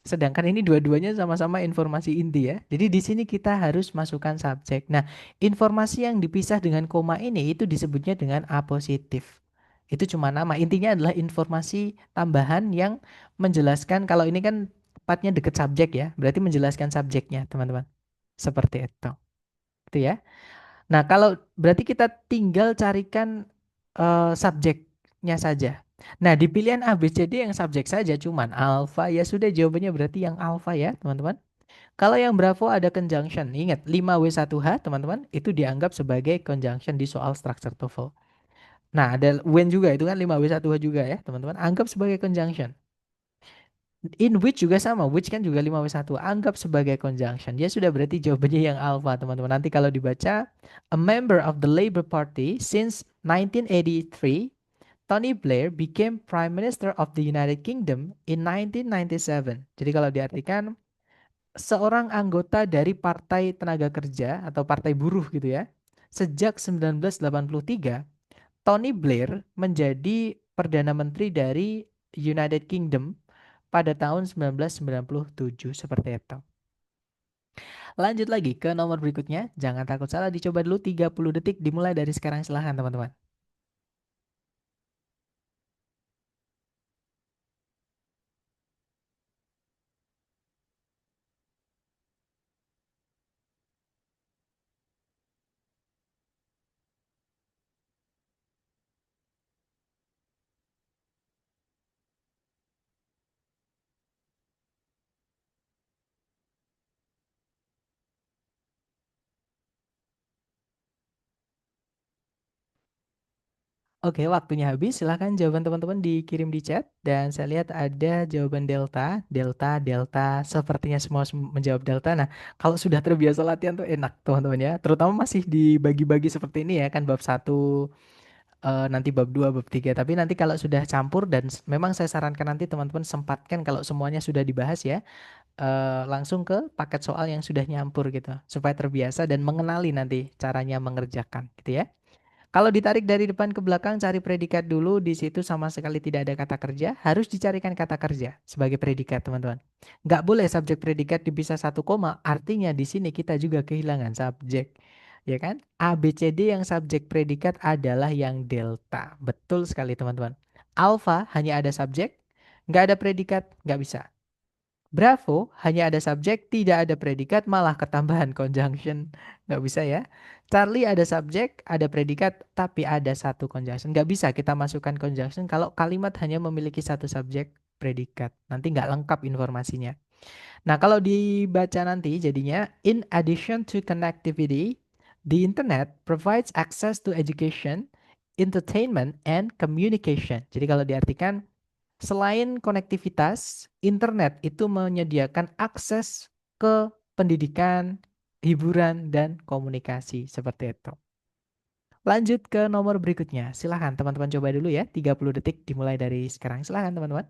Sedangkan ini dua-duanya sama-sama informasi inti ya. Jadi di sini kita harus masukkan subjek. Nah, informasi yang dipisah dengan koma ini itu disebutnya dengan apositif. Itu cuma nama. Intinya adalah informasi tambahan yang menjelaskan kalau ini kan tepatnya deket subjek ya. Berarti menjelaskan subjeknya, teman-teman. Seperti itu. Itu ya. Nah, kalau berarti kita tinggal carikan subjeknya saja. Nah, di pilihan A, B, C, D yang subjek saja cuman alfa ya sudah jawabannya berarti yang alfa ya, teman-teman. Kalau yang Bravo ada conjunction. Ingat 5W1H, teman-teman, itu dianggap sebagai conjunction di soal structure TOEFL. Nah, ada when juga itu kan 5W1H juga ya, teman-teman. Anggap sebagai conjunction. In which juga sama, which kan juga 5W1, anggap sebagai conjunction. Dia sudah berarti jawabannya yang alpha, teman-teman. Nanti kalau dibaca, a member of the Labour Party since 1983, Tony Blair became Prime Minister of the United Kingdom in 1997. Jadi kalau diartikan, seorang anggota dari Partai Tenaga Kerja atau Partai Buruh gitu ya, sejak 1983, Tony Blair menjadi Perdana Menteri dari United Kingdom pada tahun 1997 seperti itu. Lanjut lagi ke nomor berikutnya. Jangan takut salah, dicoba dulu 30 detik dimulai dari sekarang, silahkan teman-teman. Oke, waktunya habis. Silahkan jawaban teman-teman dikirim di chat. Dan saya lihat ada jawaban delta, delta, delta. Sepertinya semua menjawab delta. Nah, kalau sudah terbiasa latihan tuh enak teman-teman ya. Terutama masih dibagi-bagi seperti ini ya. Kan bab satu, nanti bab 2, bab 3. Tapi nanti kalau sudah campur dan memang saya sarankan nanti teman-teman sempatkan kalau semuanya sudah dibahas ya. Langsung ke paket soal yang sudah nyampur gitu. Supaya terbiasa dan mengenali nanti caranya mengerjakan gitu ya. Kalau ditarik dari depan ke belakang, cari predikat dulu. Di situ sama sekali tidak ada kata kerja. Harus dicarikan kata kerja sebagai predikat, teman-teman. Nggak boleh subjek predikat dipisah satu koma. Artinya di sini kita juga kehilangan subjek. Ya kan? A, B, C, D yang subjek predikat adalah yang delta. Betul sekali, teman-teman. Alpha hanya ada subjek, nggak ada predikat, nggak bisa. Bravo, hanya ada subjek, tidak ada predikat, malah ketambahan conjunction. Nggak bisa ya. Charlie ada subjek, ada predikat, tapi ada satu conjunction. Nggak bisa kita masukkan conjunction kalau kalimat hanya memiliki satu subjek predikat. Nanti nggak lengkap informasinya. Nah, kalau dibaca nanti jadinya, in addition to connectivity, the internet provides access to education, entertainment, and communication. Jadi kalau diartikan, selain konektivitas, internet itu menyediakan akses ke pendidikan, hiburan, dan komunikasi seperti itu. Lanjut ke nomor berikutnya. Silahkan teman-teman coba dulu ya. 30 detik dimulai dari sekarang. Silahkan teman-teman.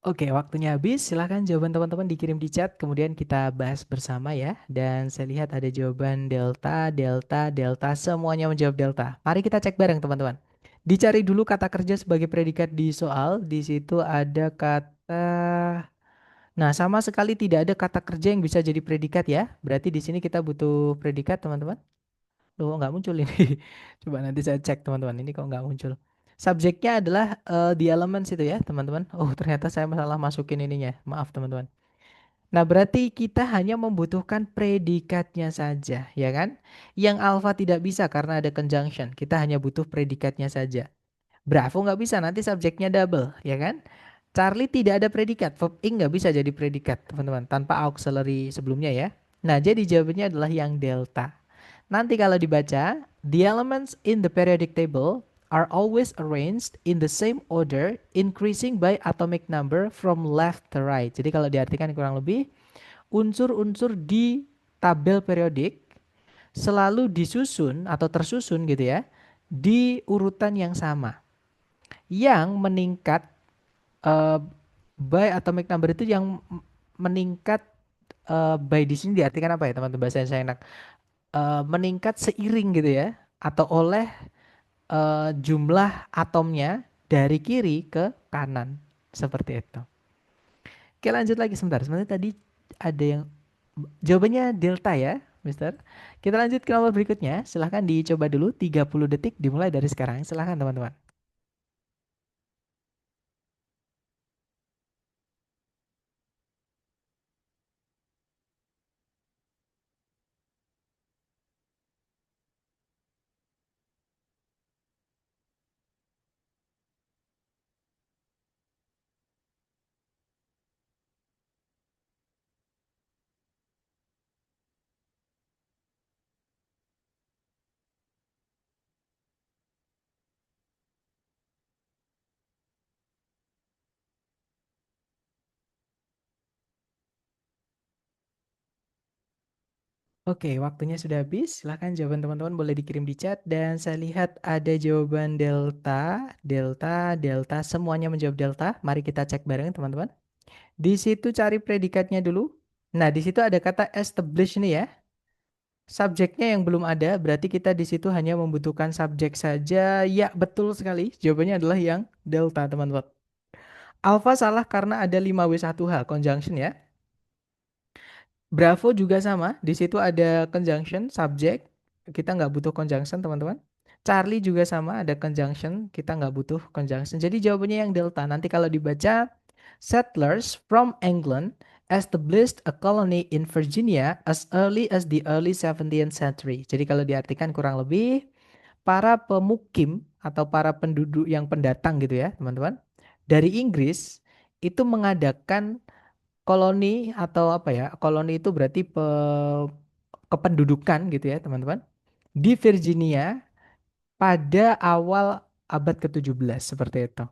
Oke, waktunya habis. Silahkan jawaban teman-teman dikirim di chat. Kemudian kita bahas bersama ya. Dan saya lihat ada jawaban delta, delta, delta. Semuanya menjawab delta. Mari kita cek bareng teman-teman. Dicari dulu kata kerja sebagai predikat di soal. Di situ ada kata Nah, sama sekali tidak ada kata kerja yang bisa jadi predikat ya. Berarti di sini kita butuh predikat, teman-teman. Loh, nggak muncul ini. Coba nanti saya cek, teman-teman. Ini kok nggak muncul. Subjeknya adalah the elements itu ya, teman-teman. Oh, ternyata saya salah masukin ininya. Maaf, teman-teman. Nah, berarti kita hanya membutuhkan predikatnya saja, ya kan? Yang alpha tidak bisa karena ada conjunction. Kita hanya butuh predikatnya saja. Bravo nggak bisa, nanti subjeknya double, ya kan? Charlie tidak ada predikat, verb ing nggak bisa jadi predikat, teman-teman, tanpa auxiliary sebelumnya ya. Nah, jadi jawabannya adalah yang delta. Nanti kalau dibaca, the elements in the periodic table are always arranged in the same order, increasing by atomic number from left to right. Jadi kalau diartikan kurang lebih, unsur-unsur di tabel periodik selalu disusun atau tersusun gitu ya, di urutan yang sama. Yang meningkat eh, by atomic number itu yang meningkat by di sini diartikan apa ya teman-teman, bahasa saya enak. Meningkat seiring gitu ya, atau oleh jumlah atomnya dari kiri ke kanan seperti itu. Oke, lanjut lagi sebentar. Sebenarnya tadi ada yang jawabannya delta ya, Mister. Kita lanjut ke nomor berikutnya. Silahkan dicoba dulu 30 detik dimulai dari sekarang. Silahkan teman-teman. Oke, waktunya sudah habis. Silahkan jawaban teman-teman boleh dikirim di chat. Dan saya lihat ada jawaban delta, delta, delta. Semuanya menjawab delta. Mari kita cek bareng teman-teman. Di situ cari predikatnya dulu. Nah, di situ ada kata establish nih ya. Subjeknya yang belum ada, berarti kita di situ hanya membutuhkan subjek saja. Ya, betul sekali. Jawabannya adalah yang delta, teman-teman. Alpha salah karena ada 5W1H, conjunction ya. Bravo juga sama, di situ ada conjunction, subject, kita nggak butuh conjunction teman-teman. Charlie juga sama, ada conjunction, kita nggak butuh conjunction. Jadi jawabannya yang delta. Nanti kalau dibaca, settlers from England established a colony in Virginia as early as the early 17th century. Jadi kalau diartikan kurang lebih, para pemukim atau para penduduk yang pendatang gitu ya teman-teman, dari Inggris itu mengadakan koloni atau apa ya? Koloni itu berarti kependudukan gitu ya, teman-teman. Di Virginia pada awal abad ke-17 seperti itu.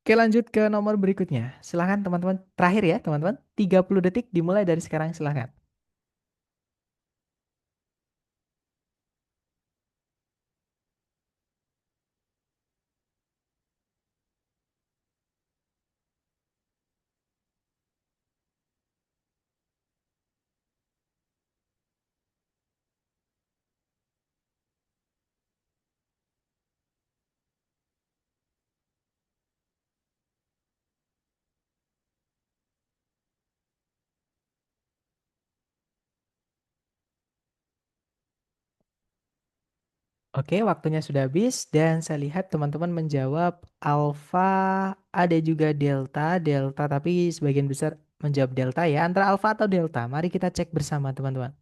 Oke, lanjut ke nomor berikutnya. Silahkan teman-teman. Terakhir ya, teman-teman. 30 detik dimulai dari sekarang, silahkan. Oke, waktunya sudah habis dan saya lihat teman-teman menjawab alfa, ada juga delta, delta tapi sebagian besar menjawab delta ya. Antara alfa atau delta, mari kita cek bersama teman-teman.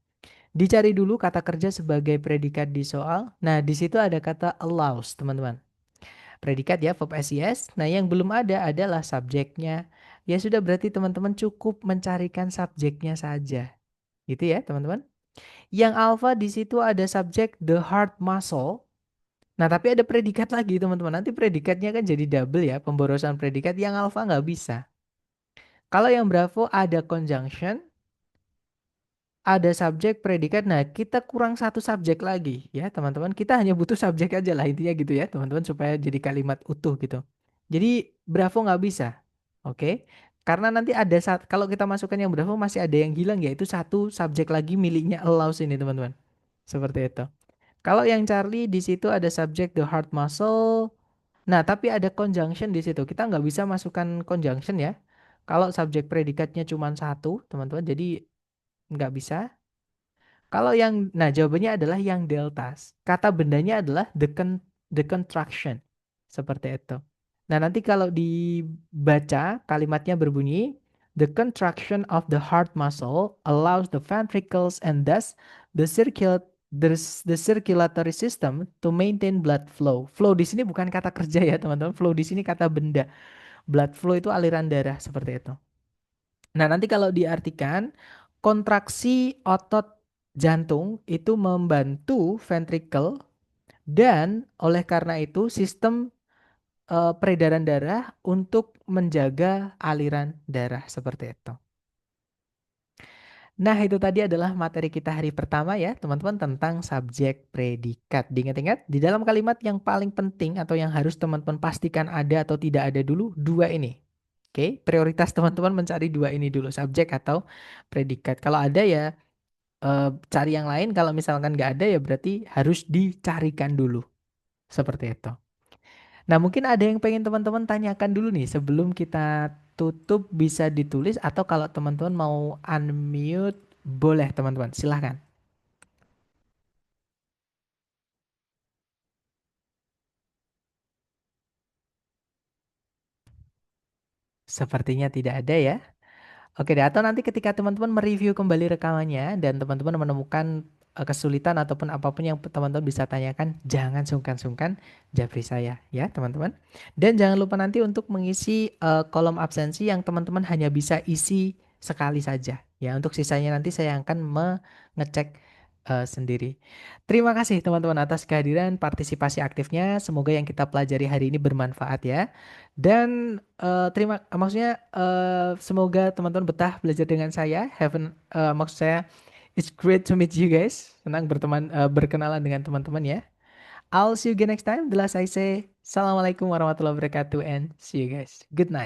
Dicari dulu kata kerja sebagai predikat di soal. Nah, di situ ada kata allows, teman-teman. Predikat ya, verb SES. Nah, yang belum ada adalah subjeknya. Ya sudah, berarti teman-teman cukup mencarikan subjeknya saja. Gitu ya, teman-teman. Yang alpha di situ ada subjek the heart muscle. Nah, tapi ada predikat lagi, teman-teman. Nanti predikatnya kan jadi double ya, pemborosan predikat. Yang alpha nggak bisa. Kalau yang bravo ada conjunction, ada subjek predikat. Nah, kita kurang satu subjek lagi ya, teman-teman. Kita hanya butuh subjek aja lah intinya gitu ya, teman-teman, supaya jadi kalimat utuh gitu. Jadi Bravo nggak bisa. Oke. Karena nanti ada saat kalau kita masukkan yang Bravo masih ada yang hilang yaitu satu subjek lagi miliknya allows ini, teman-teman. Seperti itu. Kalau yang Charlie di situ ada subjek the heart muscle. Nah, tapi ada conjunction di situ. Kita nggak bisa masukkan conjunction ya. Kalau subjek predikatnya cuma satu, teman-teman, jadi nggak bisa. Kalau yang, nah jawabannya adalah yang deltas. Kata bendanya adalah the contraction. Seperti itu. Nah nanti kalau dibaca kalimatnya berbunyi, the contraction of the heart muscle allows the ventricles and thus the the circulatory system to maintain blood flow. Flow di sini bukan kata kerja ya teman-teman. Flow di sini kata benda. Blood flow itu aliran darah seperti itu. Nah, nanti kalau diartikan, kontraksi otot jantung itu membantu ventricle dan oleh karena itu sistem peredaran darah untuk menjaga aliran darah seperti itu. Nah, itu tadi adalah materi kita hari pertama ya, teman-teman, tentang subjek predikat. Diingat-ingat, di dalam kalimat yang paling penting atau yang harus teman-teman pastikan ada atau tidak ada dulu, dua ini. Oke, prioritas teman-teman mencari dua ini dulu, subjek atau predikat. Kalau ada ya cari yang lain, kalau misalkan nggak ada ya berarti harus dicarikan dulu. Seperti itu. Nah, mungkin ada yang pengen teman-teman tanyakan dulu nih sebelum kita tutup, bisa ditulis atau kalau teman-teman mau unmute boleh teman-teman, silahkan. Sepertinya tidak ada ya. Oke deh, atau nanti ketika teman-teman mereview kembali rekamannya dan teman-teman menemukan kesulitan ataupun apapun yang teman-teman bisa tanyakan, jangan sungkan-sungkan japri saya ya teman-teman. Dan jangan lupa nanti untuk mengisi kolom absensi yang teman-teman hanya bisa isi sekali saja. Ya, untuk sisanya nanti saya akan mengecek sendiri. Terima kasih teman-teman atas kehadiran partisipasi aktifnya. Semoga yang kita pelajari hari ini bermanfaat ya. Dan maksudnya semoga teman-teman betah belajar dengan saya. Maksud saya it's great to meet you guys. Senang berkenalan dengan teman-teman ya. I'll see you again next time. The last I say, Assalamualaikum warahmatullahi wabarakatuh and see you guys. Good night.